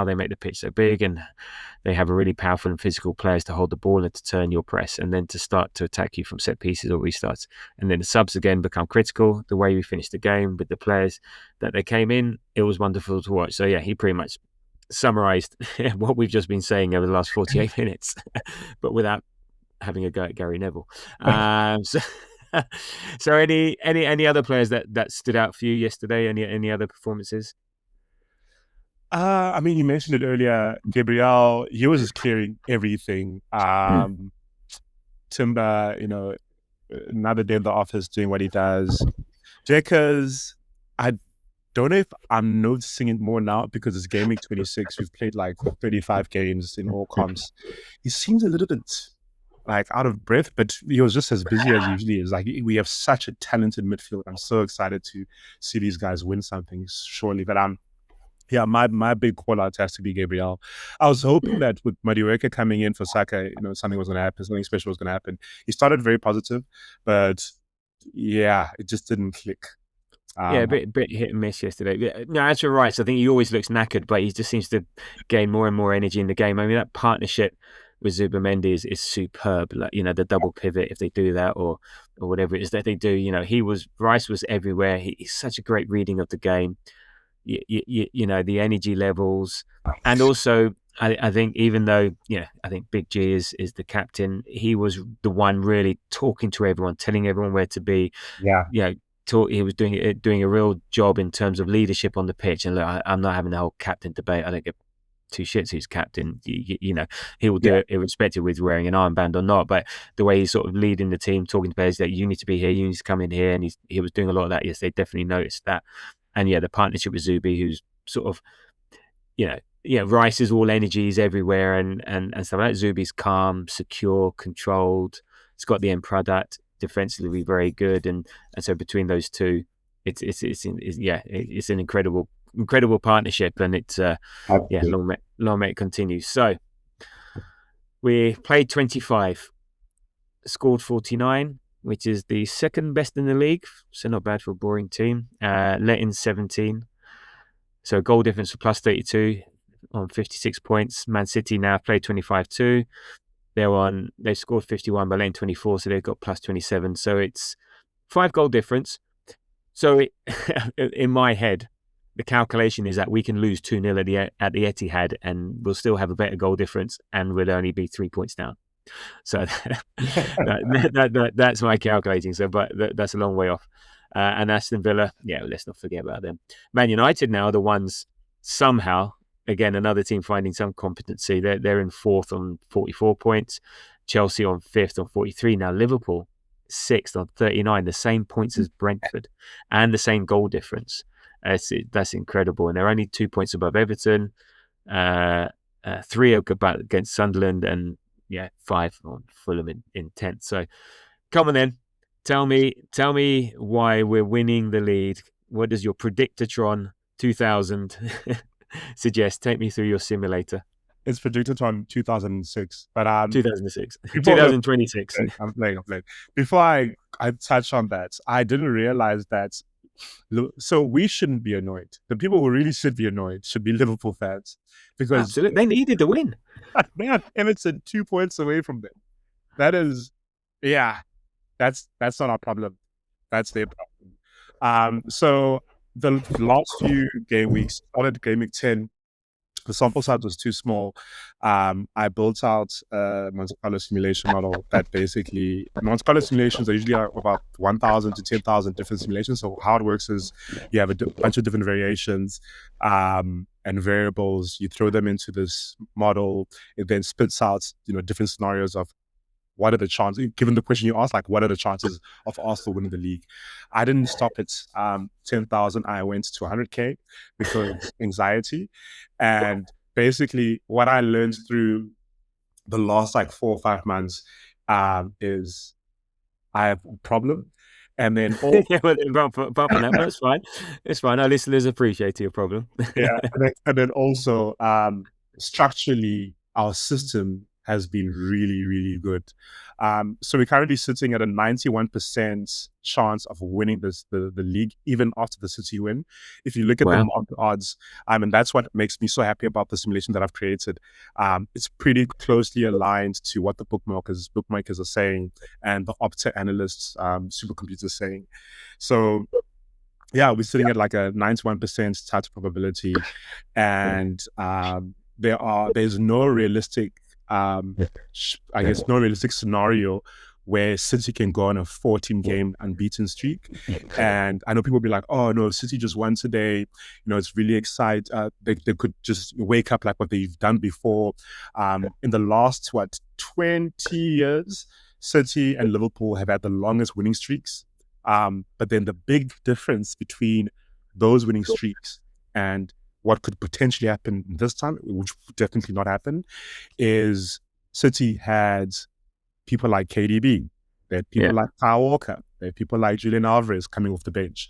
they make the pitch so big, and they have a really powerful and physical players to hold the ball and to turn your press and then to start to attack you from set pieces or restarts. And then the subs again become critical. The way we finished the game with the players that they came in, it was wonderful to watch. So yeah, he pretty much summarised what we've just been saying over the last 48 minutes, but without having a go at Gary Neville. So any other players that stood out for you yesterday? Any other performances? I mean, you mentioned it earlier, Gabriel. He was just clearing everything. Timber, another day in the office doing what he does. Gyökeres, I don't know if I'm noticing it more now because it's Game Week 26. We've played like 35 games in all comps. He seems a little bit like out of breath, but he was just as busy as usually is. Like, we have such a talented midfield. I'm so excited to see these guys win something shortly. But my big call out has to be Gabriel. I was hoping that with Madueke coming in for Saka, something was going to happen, something special was going to happen. He started very positive, but yeah, it just didn't click. A bit hit and miss yesterday. No, that's right. So I think he always looks knackered, but he just seems to gain more and more energy in the game. I mean, that partnership with Zubimendi is superb. Like, the double pivot, if they do that or whatever it is that they do. Rice was everywhere. He's such a great reading of the game. The energy levels, and also I think even though I think Big G is the captain, he was the one really talking to everyone, telling everyone where to be. He was doing a real job in terms of leadership on the pitch. And look, I'm not having the whole captain debate. I don't get two shits who's captain. You know, he will do it irrespective with wearing an armband or not. But the way he's sort of leading the team, talking to players that you need to be here, you need to come in here, and he was doing a lot of that yesterday. Definitely noticed that. And the partnership with Zubi, who's sort of, Rice is all energies everywhere, and stuff like that. Zubi's calm, secure, controlled. It's got the end product, defensively very good, and so between those two, it's an incredible partnership, and it's long may it continue. So we played 25, scored 49, which is the second best in the league, so not bad for a boring team. Let in 17, so goal difference for plus 32 on 56 points. Man City now played 25 too. They scored 51 by let in 24, so they've got plus 27. So it's 5 goal difference. So in my head, the calculation is that we can lose 2-0 at the Etihad, and we'll still have a better goal difference, and we'll only be 3 points down. So that's my calculating. So, but that's a long way off. And Aston Villa, let's not forget about them. Man United now are the ones somehow. Again, another team finding some competency. They're in 4th on 44 points. Chelsea on 5th on 43. Now Liverpool 6th on 39, the same points as Brentford, and the same goal difference. That's incredible. And they're only 2 points above Everton. 3 against Sunderland, and 5 on Fulham in 10th. So come on then. Tell me why we're winning the lead. What does your Predictatron 2000 suggest? Take me through your simulator. It's predicted on 2006, but 2006, 2026. I'm playing. Before I touch on that, I didn't realize that. So we shouldn't be annoyed. The people who really should be annoyed should be Liverpool fans, because absolutely, they needed the win. Man, Everton 2 points away from them. That is, that's not our problem. That's their problem. So the last few game weeks, started game week 10, the sample size was too small. I built out a Monte Carlo simulation model that basically, Monte Carlo simulations are usually about 1,000 to 10,000 different simulations. So how it works is you have a bunch of different variations and variables. You throw them into this model. It then spits out, different scenarios of what are the chances, given the question you asked, like what are the chances of Arsenal winning the league? I didn't stop at 10,000. I went to 100K because anxiety. And basically what I learned through the last 4 or 5 months is I have a problem. And then apart from that, that's fine. It's fine. Our listeners appreciate your problem. And then also structurally, our system has been really, really good. So we're currently sitting at a 91% chance of winning the league, even after the City win. If you look at the market odds, and that's what makes me so happy about the simulation that I've created. It's pretty closely aligned to what the bookmakers are saying and the Opta analysts, supercomputers saying. So we're sitting at a 91% touch probability, and there's no realistic no realistic scenario where City can go on a 14-game unbeaten streak. And I know people will be like, oh no, City just won today. It's really exciting. They could just wake up like what they've done before. In the last, 20 years, City and Liverpool have had the longest winning streaks. But then the big difference between those winning streaks and what could potentially happen this time, which would definitely not happen, is City had people like KDB, they had people like Kyle Walker, they had people like Julian Alvarez coming off the bench.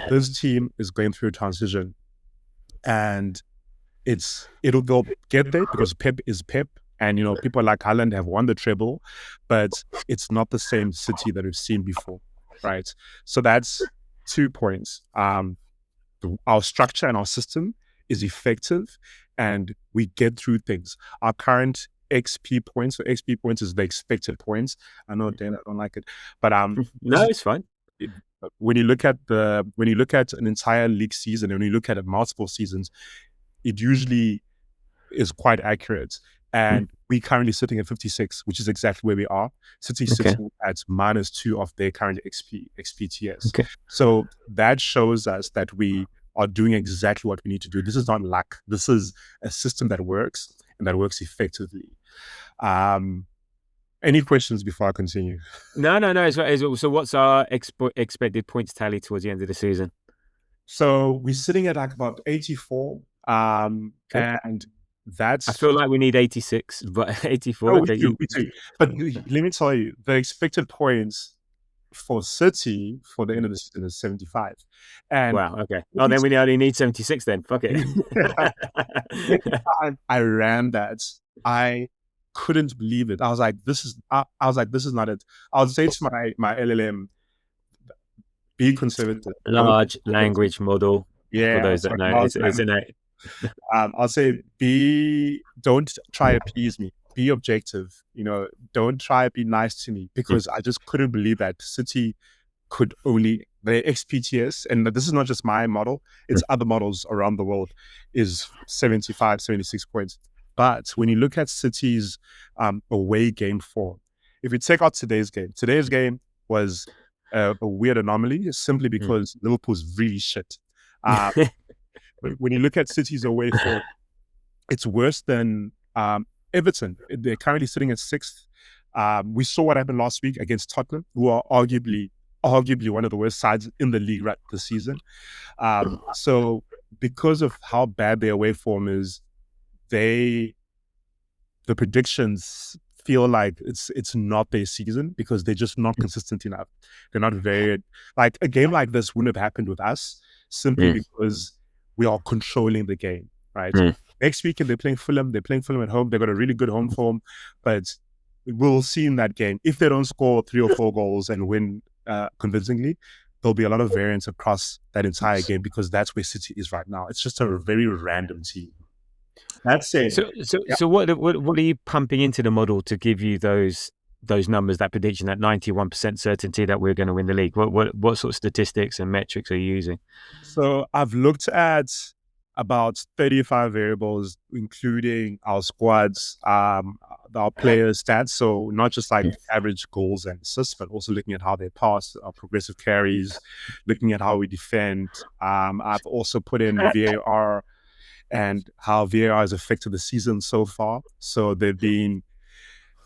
This team is going through a transition, and they'll get there because Pep is Pep, and people like Haaland have won the treble, but it's not the same City that we've seen before, right? So that's 2 points. Our structure and our system is effective, and we get through things. Our current XP points, so XP points is the expected points. I know, Dan, I don't like it, but no, it's fine. When you look at an entire league season, and when you look at multiple seasons, it usually is quite accurate. And we're currently sitting at 56, which is exactly where we are. City sitting at -2 of their current XPTS. So that shows us that we are doing exactly what we need to do. This is not luck. This is a system that works and that works effectively. Any questions before I continue? No. So what's our expected points tally towards the end of the season? So we're sitting at like about 84. Okay. And that's... I feel like we need 86, but 84. Oh, Okay. we do. But let me tell you, the expected points for City for the end of the season is 75. And wow. Okay. Oh, then we only need 76 then. Fuck it. I ran that. I couldn't believe it. I was like, this is not it. I would say to my LLM, be conservative. Large language model. Yeah. For those that know, it's an I'll say don't try appease me. Be objective. Don't try be nice to me, because I just couldn't believe that City could only, the XPTS, and this is not just my model, it's other models around the world, is 75, 76 points. But when you look at City's away game form, if you take out today's game was a weird anomaly, simply because Liverpool's really shit. When you look at City's away form, it's worse than Everton. They're currently sitting at 6th. We saw what happened last week against Tottenham, who are arguably one of the worst sides in the league right this season. So because of how bad their away form is, the predictions feel like it's not their season, because they're just not consistent enough. They're not very, like, a game like this wouldn't have happened with us, simply because we are controlling the game, right? Next weekend they're playing Fulham at home. They've got a really good home form, but we'll see in that game, if they don't score 3 or 4 goals and win convincingly, there'll be a lot of variance across that entire game, because that's where City is right now. It's just a very random team. That's it. So what are you pumping into the model to give you those numbers, that prediction, that 91% certainty that we're going to win the league? What sort of statistics and metrics are you using? So I've looked at about 35 variables, including our squads, our players' stats. So not just like average goals and assists, but also looking at how they pass, our progressive carries, looking at how we defend. I've also put in VAR and how VAR has affected the season so far. So there've been,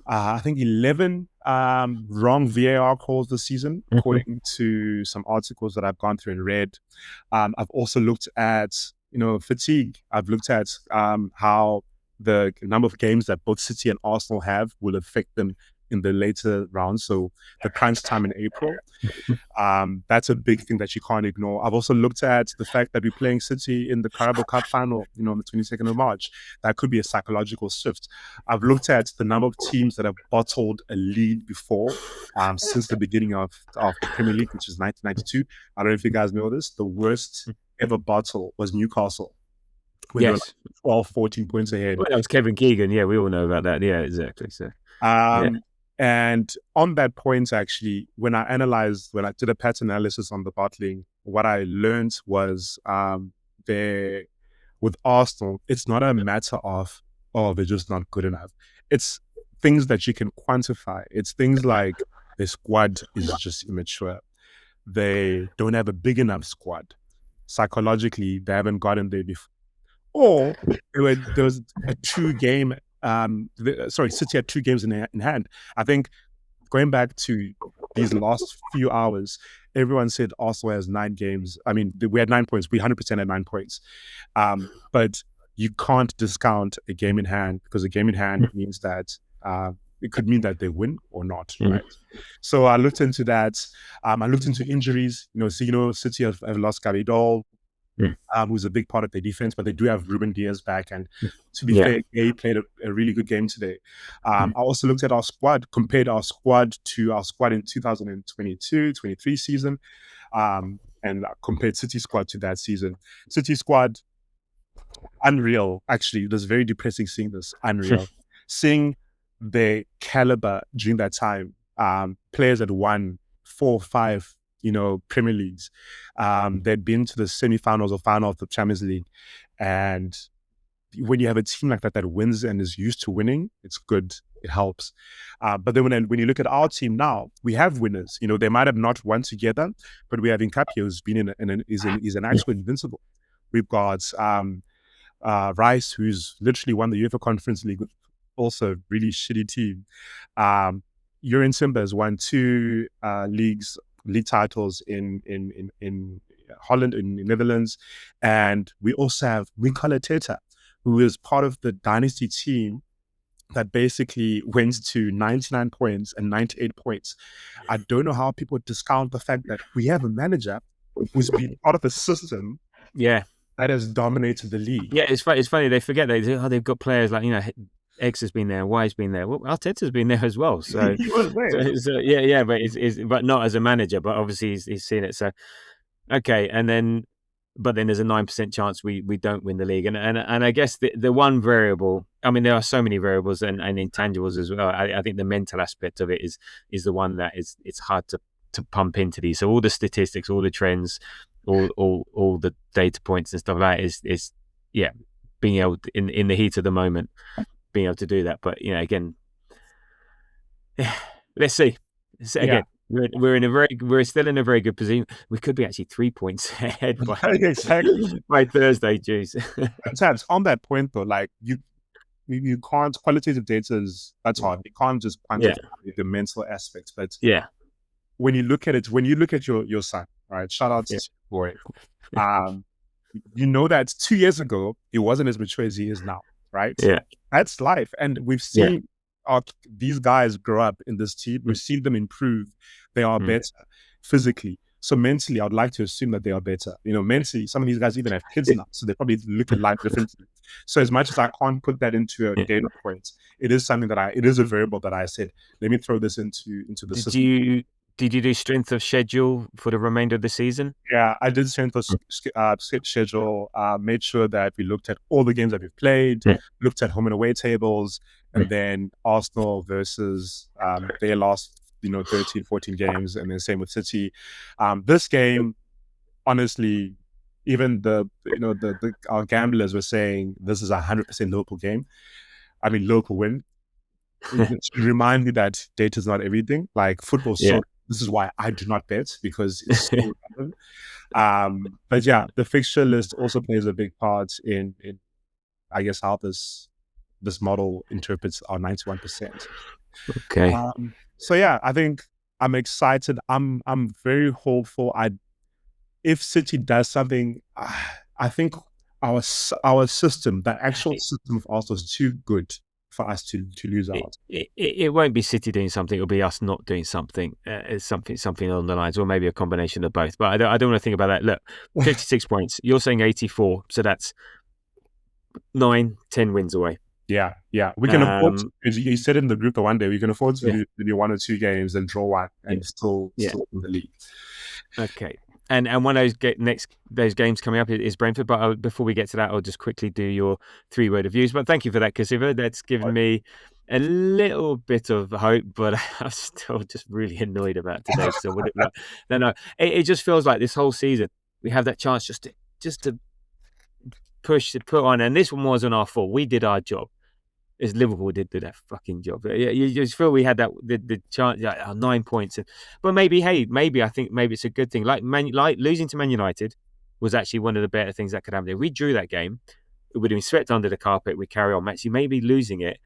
I think, 11 wrong VAR calls this season, according to some articles that I've gone through and read. I've also looked at, fatigue. I've looked at how the number of games that both City and Arsenal have will affect them in the later rounds. So the crunch time in April, that's a big thing that you can't ignore. I've also looked at the fact that we're playing City in the Carabao Cup final, on the 22nd of March. That could be a psychological shift. I've looked at the number of teams that have bottled a lead before, since the beginning of the Premier League, which is 1992. I don't know if you guys know this. The worst ever bottle was Newcastle. When they were like 12, 14 points ahead. Well, that was Kevin Keegan. Yeah, we all know about that. Yeah, exactly. So, And on that point, actually, when I did a pattern analysis on the bottling, what I learned was with Arsenal, it's not a matter of, they're just not good enough. It's things that you can quantify. It's things like the squad is just immature. They don't have a big enough squad. Psychologically, they haven't gotten there before. Or there was a 2-game City had 2 games in hand. I think going back to these last few hours, everyone said Arsenal has 9 games. I mean, we had 9 points. We 100% had 9 points. But you can't discount a game in hand, because a game in hand means that it could mean that they win or not, right? So I looked into that. I looked into injuries. City have lost Gavidol, who's a big part of their defense, but they do have Ruben Diaz back. And to be fair, he played a really good game today. I also looked at our squad, compared our squad to our squad in 2022-23 season, and compared City squad to that season. City squad, unreal. Actually, it was very depressing seeing this. Unreal. Seeing their caliber during that time, players that won 4 or 5 Premier Leagues. They'd been to the semi-finals or final of the Champions League, and when you have a team like that wins and is used to winning, it's good. It helps. But then when you look at our team now, we have winners. They might have not won together, but we have Nkapia, who's been is an actual invincible. We've got Rice, who's literally won the UEFA Conference League with also a really shitty team. Yurin Simba has won 2 league titles in Holland, in the Netherlands, and we also have Arteta, who is part of the dynasty team that basically went to 99 points and 98 points. I don't know how people discount the fact that we have a manager who's been part of a system that has dominated the league. Yeah, it's funny. They forget they've got players like, X has been there, Y has been there. Well, Arteta's been there as well. So, He was there. but not as a manager. But obviously he's seen it. So, okay, but then there's a 9% chance we don't win the league. And I guess the one variable. I mean, there are so many variables and intangibles as well. I think the mental aspect of it is the one that it's hard to pump into these. So all the statistics, all the trends, all the data points and stuff like that is being able to, in the heat of the moment, being able to do that. But again, let's see. Again, we're still in a very good position. We could be actually 3 points ahead by Thursday, Jeez. Tabs, on that point though, like you can't, qualitative data that's hard. You can't just quantify the mental aspects. But when you look at it, when you look at your son, right? Shout out to your boy. That 2 years ago he wasn't as mature as he is now, right? Yeah, that's life, and we've seen these guys grow up in this team. We've seen them improve. They are better physically. So mentally, I'd like to assume that they are better. Mentally, some of these guys even have kids now, so they probably look at life differently. So as much as I can't put that into a data point, it is something it is a variable that I said, let me throw this into the system. Did you do strength of schedule for the remainder of the season? Yeah, I did strength of schedule. Made sure that we looked at all the games that we've played, looked at home and away tables, and then Arsenal versus their last 13, 14 games, and then same with City. This game, honestly, even our gamblers were saying this is 100% Liverpool game. I mean, Liverpool win. Remind me that data is not everything. Like football, this is why I do not bet, because it's so relevant. But the fixture list also plays a big part in I guess how this model interprets our 91%. Okay. I think I'm excited. I'm very hopeful. If City does something, I think our system, that actual system of Arsenal, is too good for us to lose out. It won't be City doing something. It'll be us not doing something. Something along the lines, or maybe a combination of both. But I don't want to think about that. Look, 56 points. You're saying 84, so that's 9-10 wins away. Yeah. We can afford. You said in the group the one day we can afford to do 1 or 2 games and draw one and still in the league. Okay. And one of those games coming up is Brentford. But before we get to that, I'll just quickly do your 3-word reviews. But thank you for that, Kuziva. That's given me a little bit of hope, but I'm still just really annoyed about today. So it just feels like this whole season we have that chance just to put on, and this one wasn't our fault. We did our job. As Liverpool did do that fucking job. You just feel we had the chance, 9 points. But maybe I think it's a good thing. Like losing to Man United was actually one of the better things that could happen. If we drew that game, it would have been swept under the carpet. We carry on. Actually, maybe losing it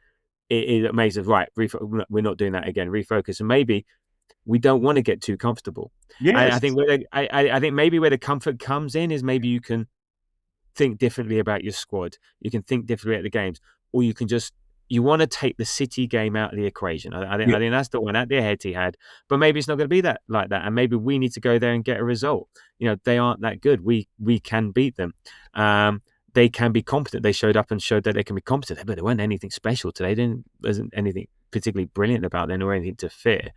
makes us right. We're not doing that again. Refocus, and maybe we don't want to get too comfortable. Yes. I think I think maybe where the comfort comes in is maybe you can think differently about your squad. You can think differently at the games, or you can you want to take the City game out of the equation. I think that's the one at their head he had, but maybe it's not going to be like that, and maybe we need to go there and get a result. They aren't that good. We can beat them. They can be competent. They showed up and showed that they can be competent, but there wasn't anything special today. There wasn't anything particularly brilliant about them or anything to fear.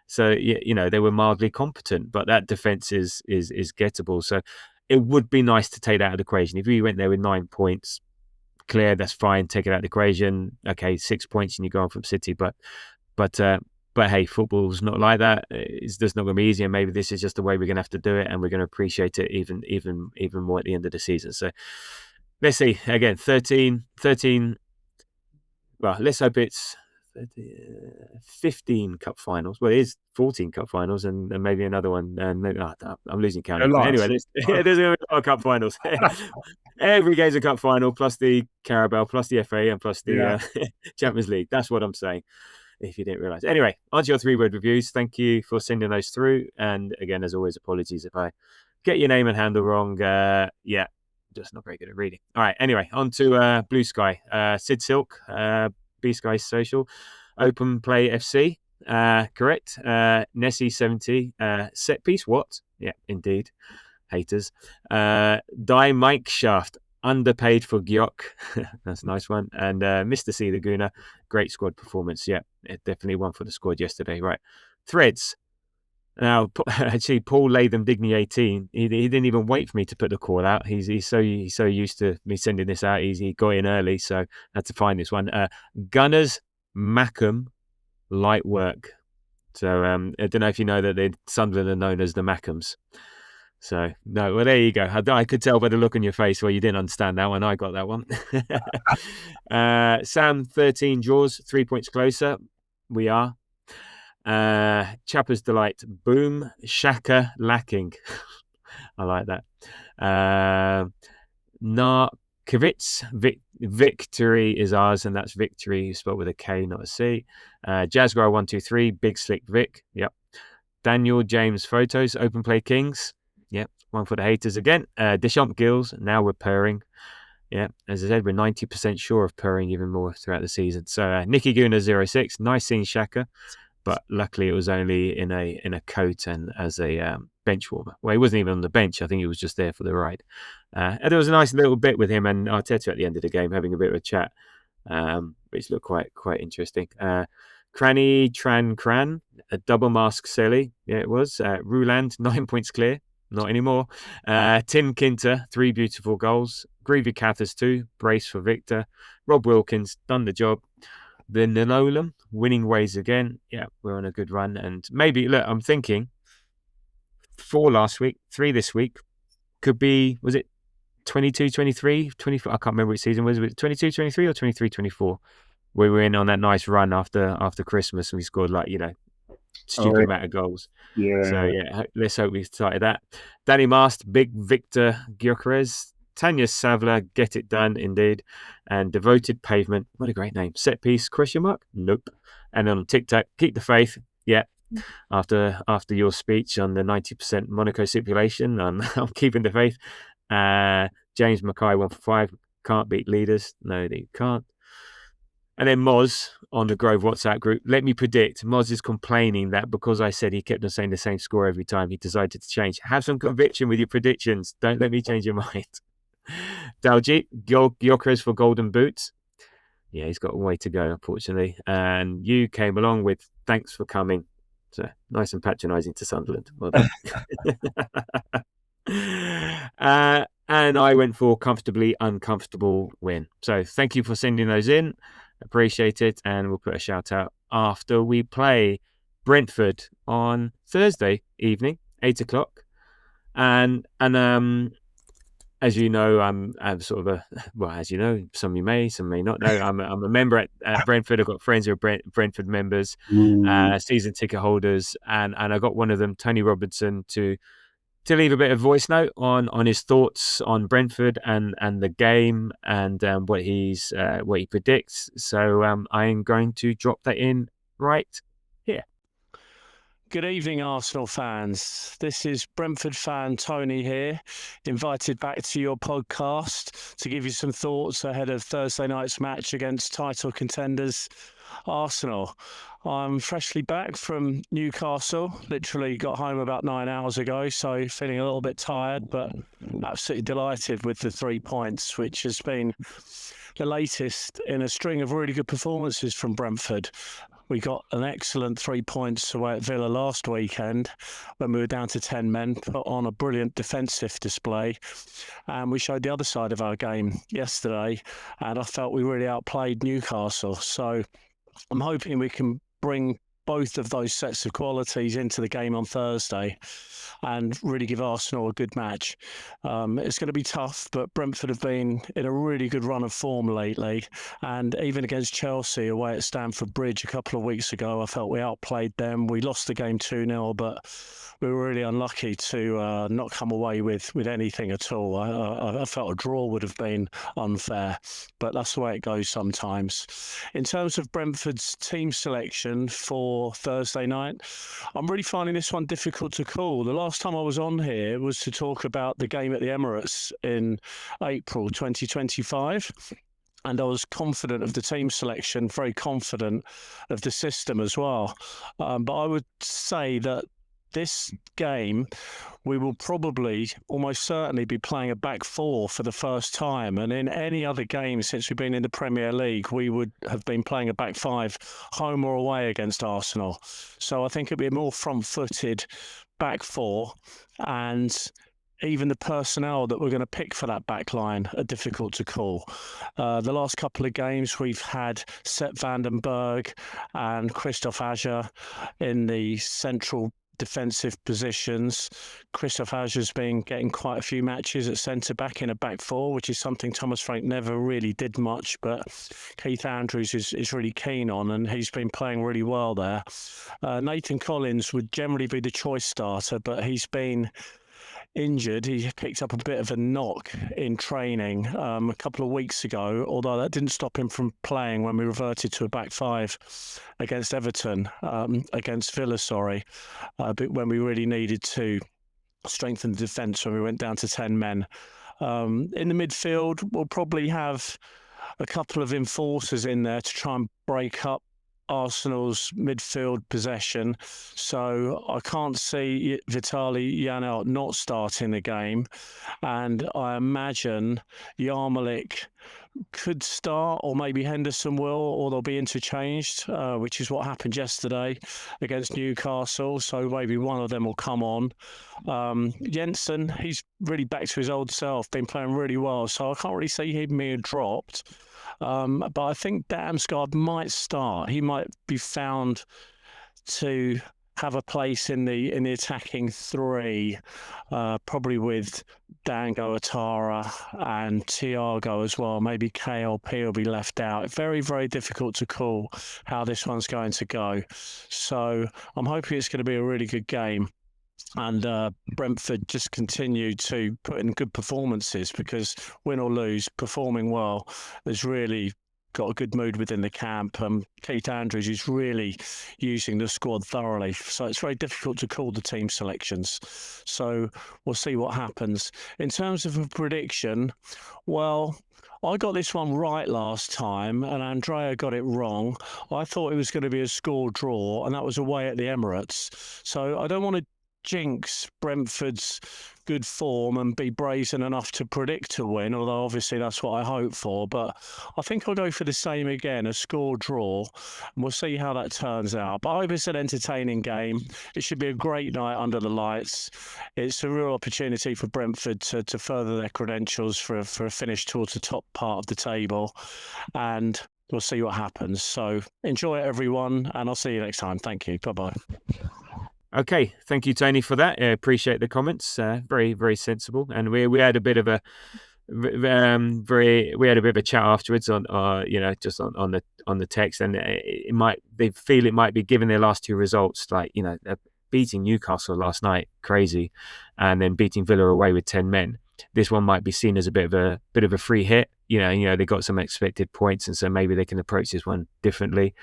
So they were mildly competent, but that defense is gettable. So it would be nice to take that out of the equation. If we went there with 9 points, clear, that's fine. Take it out of the equation. Okay, 6 points and you go on from City. But hey, football's not like that. It's just not going to be easy. And maybe this is just the way we're going to have to do it, and we're going to appreciate it even more at the end of the season. So let's see. Again, 13. Well, let's hope it's 15 cup finals. Well, it is 14 cup finals and maybe another one. And maybe, I'm losing count. Anyway, there's going to be a lot of cup finals. Every game's a cup final, plus the Carabao, plus the FA, and plus the Champions League. That's what I'm saying, if you didn't realise. Anyway, on to your 3-word reviews. Thank you for sending those through. And again, as always, apologies if I get your name and handle wrong. Just not very good at reading. All right, anyway, on to Blue Sky. Sid Silk, B Sky Social, Open Play FC, correct. Nessie 70, set piece, what? Yeah, indeed. Haters. Die Mike Shaft, underpaid for Gyök. That's a nice one. And Mr. C Laguna, great squad performance. Yeah, definitely one for the squad yesterday. Right. Threads. Now, actually, Paul Latham Digny 18. He didn't even wait for me to put the call out. He's so used to me sending this out. He got in early, so I had to find this one. Gunners Mackham light work. So I don't know if you know that the Sunderland are known as the Mackhams. So no, well there you go. I could tell by the look on your face where you didn't understand that one. I got that one. Sam 13 draws, 3 points closer. We are. Chapper's Delight, boom. Saka lacking. I like that. Narkovitz, victory is ours, and that's victory spelled with a K, not a C. Jazzgar 123, big slick Vic. Yep. Daniel James photos, Open Play Kings. Yep. One for the haters again. Deschamps Gills, now we're purring. Yeah, as I said, we're 90% sure of purring even more throughout the season. So Nicky Guna 06, nice seeing Saka. But luckily, it was only in a coat and as a bench warmer. Well, he wasn't even on the bench. I think he was just there for the ride. And there was a nice little bit with him and Arteta at the end of the game, having a bit of a chat, which looked quite interesting. Cranny Tran Cran, a double mask Selly. Yeah, it was. Ruland, 9 points clear. Not anymore. Tim Kinter, 3 beautiful goals. Greavy Cathers, 2. Brace for Victor. Rob Wilkins, done the job. The Ninolam, winning ways again. Yeah, we're on a good run. And maybe, look, I'm thinking 4 last week, 3 this week. Could be, was it 22, 23, 24? I can't remember which season was it. 22, 23 or 23, 24? We were in on that nice run after Christmas and we scored stupid amount of goals. Yeah. So, yeah, let's hope we started that. Danny Mast, big Victor Gyökeres. Tanya Savla, get it done, indeed. And Devoted Pavement, what a great name. Set piece, question mark? Nope. And on TikTok, keep the faith. Yeah. After your speech on the 90% Monaco stipulation, I'm keeping the faith. James Mackay, 1 for 5. Can't beat leaders. No, they can't. And then Moz on the Grove WhatsApp group. Let me predict, Moz is complaining that because I said he kept on saying the same score every time, he decided to change. Have some conviction with your predictions. Don't let me change your mind. Daljeet, Gyökeres for golden boots. Yeah, he's got a way to go, unfortunately. And you came along with thanks for coming. So nice and patronising to Sunderland. Well done. And I went for comfortably uncomfortable win. So thank you for sending those in. Appreciate it. And we'll put a shout out after we play Brentford on Thursday evening, 8 o'clock. And as you know, I'm sort of as you know, some you may, some may not know, I'm a member at Brentford. I've got friends who are Brentford members, season ticket holders, and I got one of them, Tony Robertson, to leave a bit of voice note on his thoughts on Brentford and the game and what he predicts. So I am going to drop that in right here. Good evening, Arsenal fans. This is Brentford fan Tony here, invited back to your podcast to give you some thoughts ahead of Thursday night's match against title contenders Arsenal. I'm freshly back from Newcastle, literally got home about 9 hours ago, so feeling a little bit tired, but absolutely delighted with the 3 points, which has been the latest in a string of really good performances from Brentford. We got an excellent 3 points away at Villa last weekend when we were down to 10 men, put on a brilliant defensive display. And we showed the other side of our game yesterday, and I felt we really outplayed Newcastle. So I'm hoping we can bring both of those sets of qualities into the game on Thursday and really give Arsenal a good match. It's going to be tough, but Brentford have been in a really good run of form lately. And even against Chelsea away at Stamford Bridge a couple of weeks ago, I felt we outplayed them. We lost the game 2-0, but we were really unlucky to not come away with anything at all. I felt a draw would have been unfair, but that's the way it goes sometimes. In terms of Brentford's team selection for Thursday night, I'm really finding this one difficult to call. The last time I was on here was to talk about the game at the Emirates in April 2025. And I was confident of the team selection, very confident of the system as well. But I would say that this game, we will probably almost certainly be playing a back four for the first time. And in any other game since we've been in the Premier League, we would have been playing a back five, home or away against Arsenal. So I think it'll be a more front-footed back four, and even the personnel that we're going to pick for that back line are difficult to call. The last couple of games, we've had Sepp van den Berg and Christoph Ajer in the central defensive positions. Christoph Ajer's been getting quite a few matches at centre-back in a back four, which is something Thomas Frank never really did much, but Keith Andrews is really keen on, and he's been playing really well there. Nathan Collins would generally be the choice starter, but he's been injured. He picked up a bit of a knock in training a couple of weeks ago, although that didn't stop him from playing when we reverted to a back five against Everton, against Villa, but when we really needed to strengthen the defence when we went down to 10 men. In the midfield, we'll probably have a couple of enforcers in there to try and break up Arsenal's midfield possession, so I can't see Vitaly Janelt not starting the game, and I imagine Yarmolenko could start, or maybe Henderson will, or they'll be interchanged, which is what happened yesterday against Newcastle, so maybe one of them will come on. Jensen, he's really back to his old self, been playing really well, so I can't really see him being dropped. But I think Damsgaard might start. He might be found to have a place in the attacking three, probably with Dango Atara and Thiago as well. Maybe KLP will be left out. Very, very difficult to call how this one's going to go. So I'm hoping it's going to be a really good game. And Brentford just continue to put in good performances, because win or lose, performing well, has really got a good mood within the camp. Keith Andrews is really using the squad thoroughly. So it's very difficult to call the team selections. So we'll see what happens. In terms of a prediction, well, I got this one right last time and Andrea got it wrong. I thought it was going to be a score draw, and that was away at the Emirates. So I don't want to jinx Brentford's good form and be brazen enough to predict a win, although obviously that's what I hope for. But I think I'll go for the same again, a score draw, and we'll see how that turns out. But I hope it's an entertaining game. It should be a great night under the lights. It's a real opportunity for Brentford to further their credentials for a finish towards the top part of the table, and we'll see what happens. So enjoy it, everyone, and I'll see you next time. Thank you. Bye-bye. Okay, thank you, Tony, for that. I appreciate the comments. Very, very sensible. And we had a bit of a chat afterwards on just on the text, and they feel it might be, given their last two results, like, beating Newcastle last night, crazy, and then beating Villa away with 10 men. This one might be seen as a bit of a free hit. They got some expected points, and so maybe they can approach this one differently.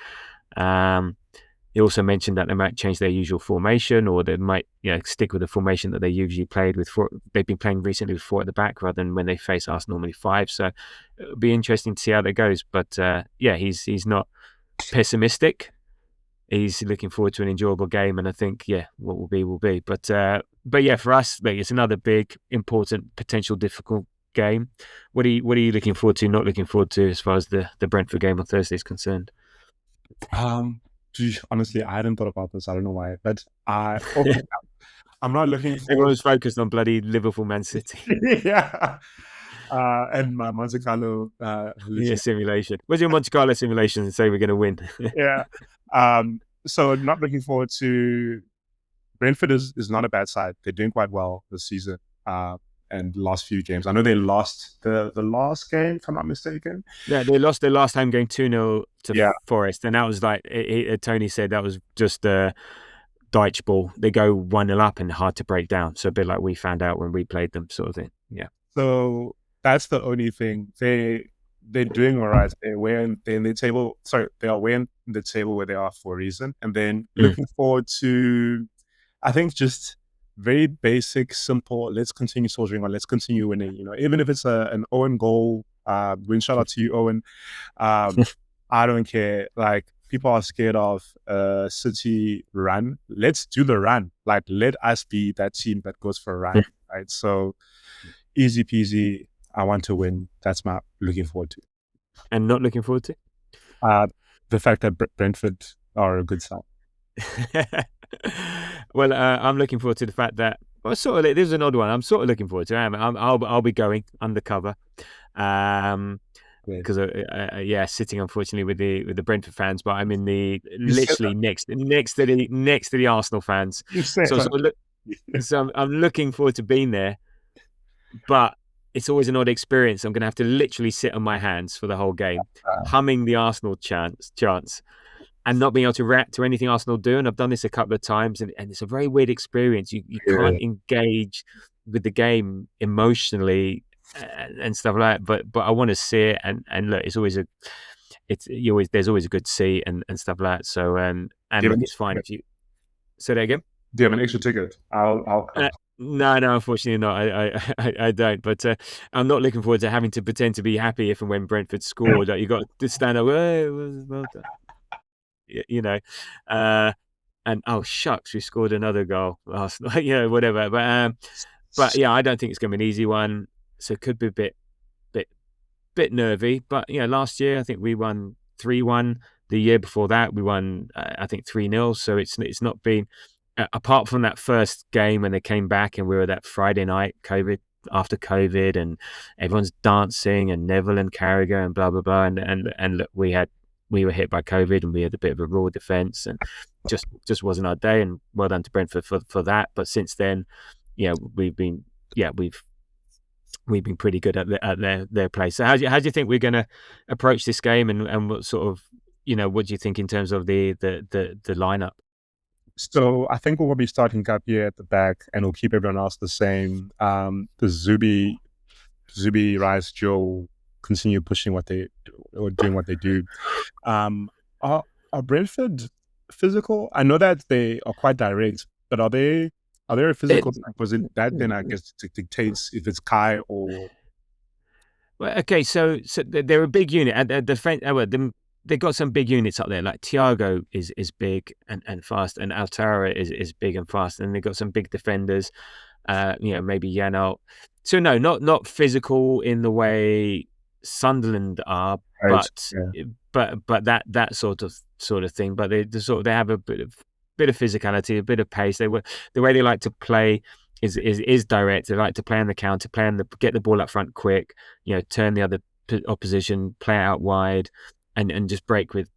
He also mentioned that they might change their usual formation, or they might stick with the formation that they usually played with. They've been playing recently with 4 at the back rather than when they face us normally 5. So it'll be interesting to see how that goes. But he's not pessimistic. He's looking forward to an enjoyable game, and I think what will be will be. But for us, it's another big, important, potential difficult game. What are you looking forward to? Not looking forward to as far as the Brentford game on Thursday is concerned? Honestly, I hadn't thought about this. I don't know why, but I'm not looking. Everyone's focused on bloody Liverpool, Man City. And my Monte Carlo simulation. Where's your Monte Carlo simulation and say we're going to win? So not looking forward to Brentford is not a bad side. They're doing quite well this season. And last few games. I know they lost the last game, if I'm not mistaken. Yeah, they lost their last home game 2-0 to Yeah. Forest. And that was like, Tony said that was just a Dyche ball. They go 1-0 up and hard to break down. So a bit like we found out when we played them, sort of thing. Yeah. So that's the only thing. They're doing all right. They're in the table. Sorry, they are way in the table where they are for a reason. And then looking forward to, I think, just very basic, simple. Let's continue soldiering on. Let's continue winning. Even if it's an Owen goal. Win, shout out to you, Owen. I don't care. Like, people are scared of City run. Let's do the run. Like, let us be that team that goes for a run. Right. So easy peasy. I want to win. That's my looking forward to. And not looking forward to? The fact that Brentford are a good side. Well, I'm looking forward to the fact that this is an odd one. I'm sort of looking forward to. I'll be going undercover, because sitting unfortunately with the Brentford fans, but I'm in the literally next to the Arsenal fans. So I'm looking forward to being there, but it's always an odd experience. I'm going to have to literally sit on my hands for the whole game, humming the Arsenal chants, and not being able to react to anything Arsenal do. And I've done this a couple of times, and it's a very weird experience. You can't engage with the game emotionally and stuff like that. But I want to see it, and look, there's always a good seat and stuff like that. So look, it's fine if you say that again. Do you have an extra ticket? I'll come. No, unfortunately not. I don't. But I'm not looking forward to having to pretend to be happy if and when Brentford scored. Like, you got to stand up. Well done. And oh shucks, we scored another goal last night. Whatever. But yeah, I don't think it's going to be an easy one. So it could be a bit nervy. But last year I think we won 3-1. The year before that we won I think 3-0. So it's not been. Apart from that first game when they came back and we were that Friday night after COVID and everyone's dancing and Neville and Carragher and blah blah blah and look, we were hit by COVID and we had a bit of a raw defence and just wasn't our day, and well done to Brentford for that. But since then, we've been pretty good at their place. So how do you think we're going to approach this game, and what sort of what do you think in terms of the lineup? So I think we'll be starting Gabriel at the back, and we'll keep everyone else the same. The Zubi, Rice, Joe continue pushing what they do, or doing what they do. Are Brentford physical? I know that they are quite direct, but are they a physical? Was it that then I guess dictates if it's Kai or? Well, okay, so they're a big unit at the defense. They've got some big units up there, like Thiago is big and fast, and Altara is big and fast, and they've got some big defenders, maybe Janelt. So no, not physical in the way Sunderland are, but that sort of thing. But they have a bit of physicality, a bit of pace. The way they like to play is direct. They like to play on the counter, get the ball up front quick, turn the other opposition, play out wide. And just break with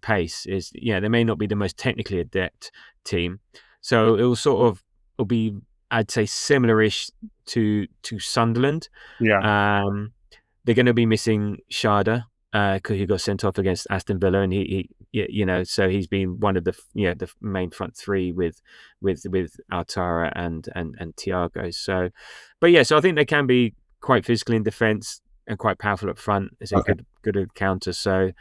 pace. They may not be the most technically adept team, so it'll be, I'd say, similar-ish to Sunderland. Yeah. They're going to be missing Sharda because he got sent off against Aston Villa, and he so he's been one of the main front three with Altara and Thiago. So I think they can be quite physical in defence and quite powerful up front. It's a good counter. So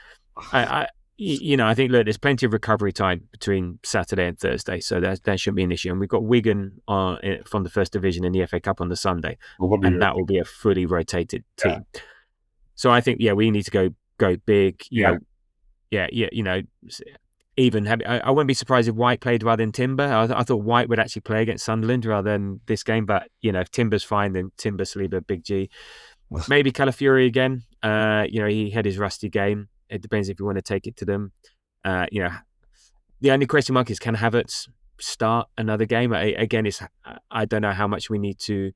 I think, look, there's plenty of recovery time between Saturday and Thursday, so that shouldn't be an issue. And we've got Wigan from the First Division in the FA Cup on the Sunday, and that will be a fully rotated team. So I think we need to go big. Even I wouldn't be surprised if White played rather than Timber. I thought White would actually play against Sunderland rather than this game, but if Timber's fine, then Timber, Saliba, Big G. Maybe Calafiori again. He had his rusty game. It depends if you want to take it to them. The only question mark is, can Havertz start another game? Again, I don't know how much we need to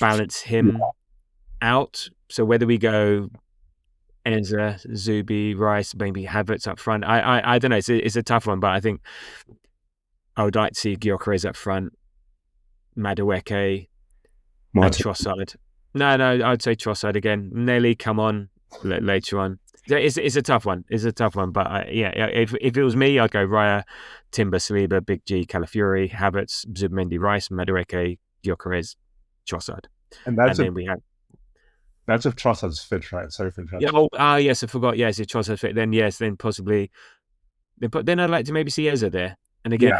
balance him out. So whether we go Enza, Zubi, Rice, maybe Havertz up front. I don't know. It's a tough one, but I think I would like to see Gyökeres up front, Madueke, and Trossard. No, I'd say Trossard again. Nelly, come on later on. It's a tough one. It's a tough one, but if it was me, I'd go Raya, Timber, Saliba, Big G, Calafiori, Havertz, Zubimendi, Rice, Madueke, Gyökeres, Trossard. That's if Trossard's fit, right? Sorry for interrupting. Yes, I forgot. Yes, if Trossard's fit, then possibly. Then I'd like to maybe see Eza there, and again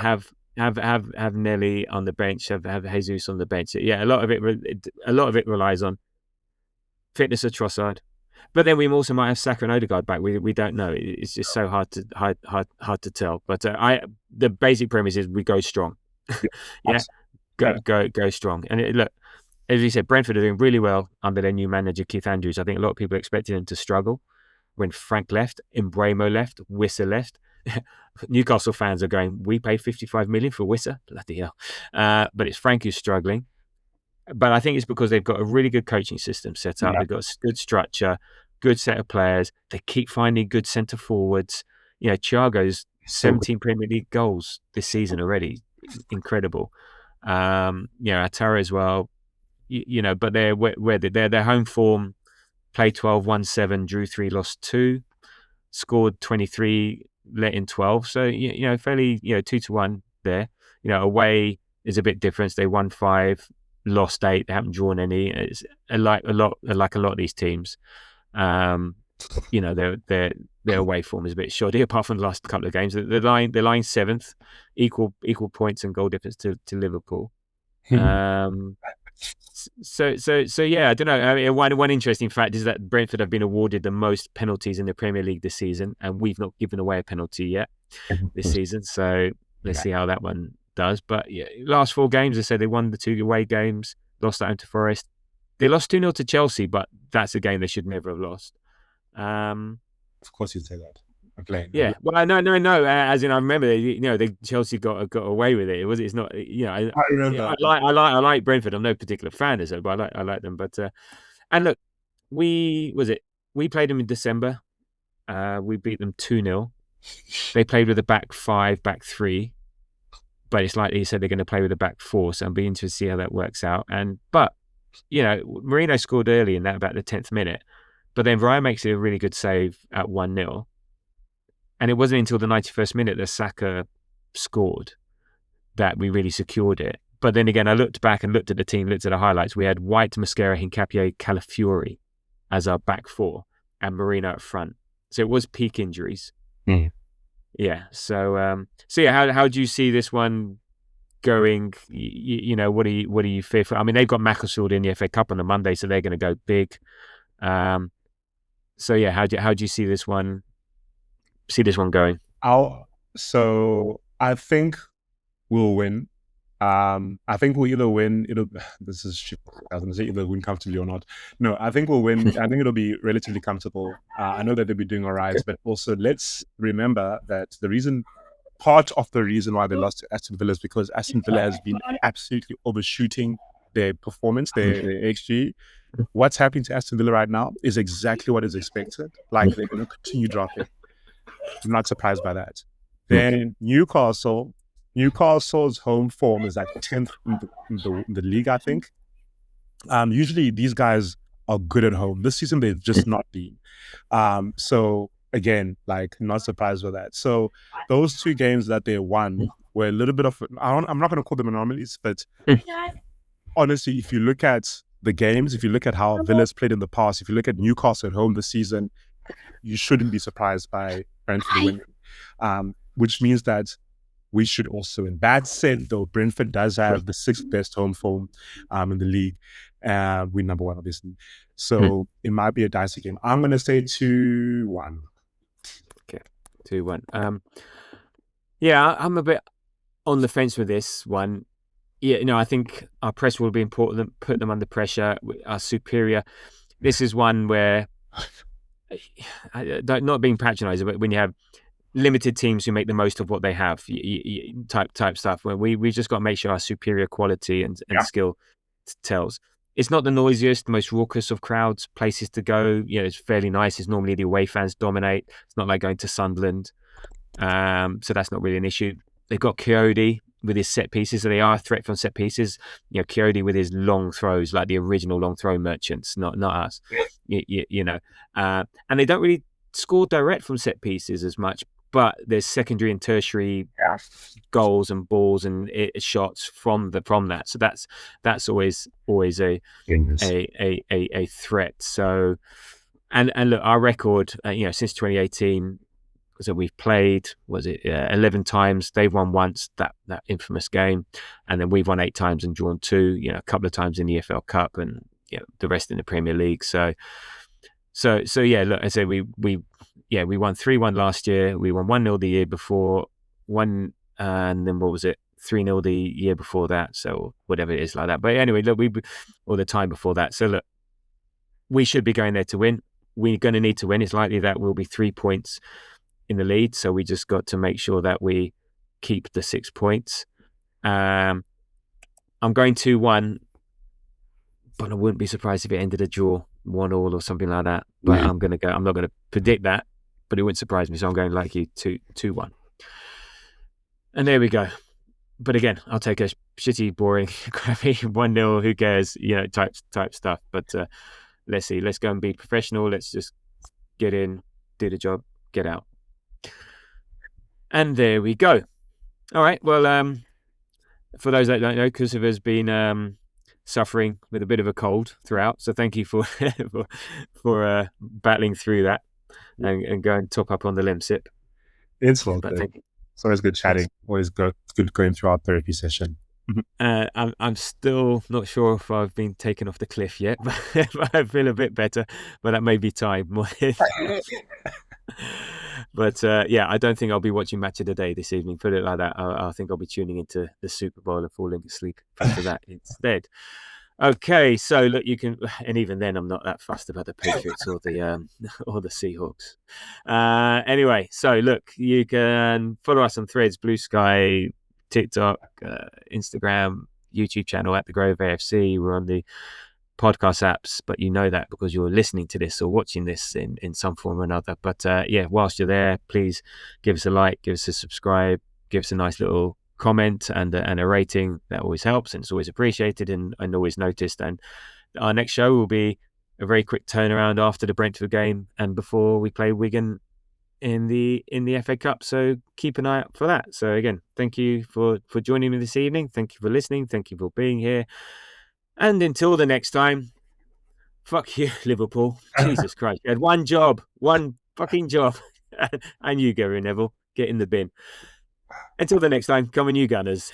have Nelly on the bench, have Jesus on the bench. Yeah, a lot of it relies on fitness of Trossard, but then we also might have Saka and Odegaard back. We don't know. It's just so hard to tell. But the basic premise is we go strong. Go strong. And look, as you said, Brentford are doing really well under their new manager Keith Andrews. I think a lot of people expected them to struggle when Frank left, Embremo left, Wissa left. Newcastle fans are going, we paid 55 million for Wissa? Bloody hell. But it's Frank who's struggling. But I think it's because they've got a really good coaching system set up. They've got a good structure, good set of players. They keep finding good centre forwards. Thiago's 17 Premier League goals this season already. Incredible. Atara as well. But their home form, played 12, won 7, drew 3, lost 2, scored 23, let in 12. So, fairly, 2-1 there. Away is a bit different. They won 5, lost 8. They haven't drawn any. It's like a lot of these teams. Their away form is a bit shoddy, apart from the last couple of games. They're lying 7th, equal points and goal difference to Liverpool. So I don't know. I mean, one interesting fact is that Brentford have been awarded the most penalties in the Premier League this season, and we've not given away a penalty yet this season. So let's see how that one does. But last 4 games, I said they won the 2 away games, lost at home to Forest. They lost 2-0 to Chelsea, but that's a game they should never have lost. Of course, you'd say that. Yeah, well, no. As in, I remember, Chelsea got away with it. It's not, I remember. I like Brentford. I'm no particular fan of it, but I like them. But and look, we played them in December. We beat them 2-0. They played with a back 5, back 3, but it's like you said, they're going to play with a back 4. So I'm being interested to see how that works out. But Marino scored early in that, about the 10th minute, but then Ryan makes it a really good save at 1-0. And it wasn't until the 91st minute that Saka scored that we really secured it. But then again, I looked back and looked at the team, looked at the highlights. We had White, Mosquera, Hincapié, Calafiori as our back 4 and Marino up front. So it was peak injuries. Yeah. So how do you see this one going? What do you fear for? I mean, they've got Macclesfield in the FA Cup on the Monday, so they're going to go big. How do you see this one? Going? So I think we'll win. I think we'll either win. This is shit. I was going to say either win comfortably or not. No, I think we'll win. I think it'll be relatively comfortable. I know that they'll be doing all right, but also let's remember that part of the reason why they lost to Aston Villa is because Aston Villa has been absolutely overshooting their performance, their XG. What's happening to Aston Villa right now is exactly what is expected. Like, they're going to continue dropping. I'm not surprised by that. Then Newcastle's home form is like 10th in the league, I think. Usually these guys are good at home. This season they've just not been. So again, like, not surprised by that. So those 2 games that they won were a little bit of, I'm not going to call them anomalies, but honestly, if you look at the games, if you look at how Villa's played in the past, if you look at Newcastle at home this season, you shouldn't be surprised by Brentford winning, which means that we should also. In that sense, though, Brentford does have the 6th best home form in the league. We're number 1, obviously. So it might be a dicey game. I'm going to say 2-1. Okay, 2-1. Yeah, I'm a bit on the fence with this one. Yeah, I think our press will be important. Put them under pressure. Our superior. This is one where, not being patronising, but when you have limited teams who make the most of what they have, type stuff, where we've just got to make sure our superior quality and skill tells. it's not the noisiest, most raucous of crowds, places to go. It's fairly nice. It's normally the away fans dominate. It's not like going to Sunderland. So that's not really an issue. They've got Coyote with his set pieces, so they are a threat from set pieces. Coyote with his long throws, like the original long throw merchants, not us. And they don't really score direct from set pieces as much, but there's secondary and tertiary goals and balls and shots from that. So that's always a threat. So and look, our record, since 2018. So we've played, 11 times. They've won once, that infamous game, and then we've won 8 times and drawn 2. A couple of times in the EFL Cup, and the rest in the Premier League. So yeah. Look, I say we won 3-1 last year. We won 1-0 the year before, and then what was it? 3-0 the year before that. So whatever it is like that. But anyway, look, or the time before that. So look, we should be going there to win. We're going to need to win. It's likely that we'll be 3 points in the lead, so we just got to make sure that we keep the 6 points. I'm going 2-1, but I wouldn't be surprised if it ended a draw, 1-1 or something like that. But I'm not going to predict that, but it wouldn't surprise me. So I'm going like you, 2-1. And there we go. But again, I'll take a shitty, boring, crappy 1-0. Who cares? Type stuff. But let's see. Let's go and be professional. Let's just get in, do the job, get out. And there we go. All right. Well, for those that don't know, Kuziva's been suffering with a bit of a cold throughout. So thank you for battling through that and going top up on the limb sip. It's always good chatting. Always good going through our therapy session. I'm still not sure if I've been taken off the cliff yet, but I feel a bit better. But that may be time. But I don't think I'll be watching Match of the Day this evening. Put it like that. I think I'll be tuning into the Super Bowl and falling asleep after that instead. Okay, so look, you can, and even then, I'm not that fussed about the Patriots or the Seahawks. Anyway, so look, you can follow us on Threads, Blue Sky, TikTok, Instagram, YouTube channel at The Grove AFC. We're on the podcast apps, but you know that because you're listening to this or watching this in some form or another. But whilst you're there, please give us a like, give us a subscribe, give us a nice little comment and a rating. That always helps, and it's always appreciated and always noticed. And our next show will be a very quick turnaround after the Brentford game and before we play Wigan in the FA Cup. So keep an eye out for that. So again, thank you for joining me this evening. Thank you for listening. Thank you for being here. And until the next time, fuck you, Liverpool. Jesus Christ. You had one fucking job. And you, Gary Neville, get in the bin. Until the next time, come on you Gunners.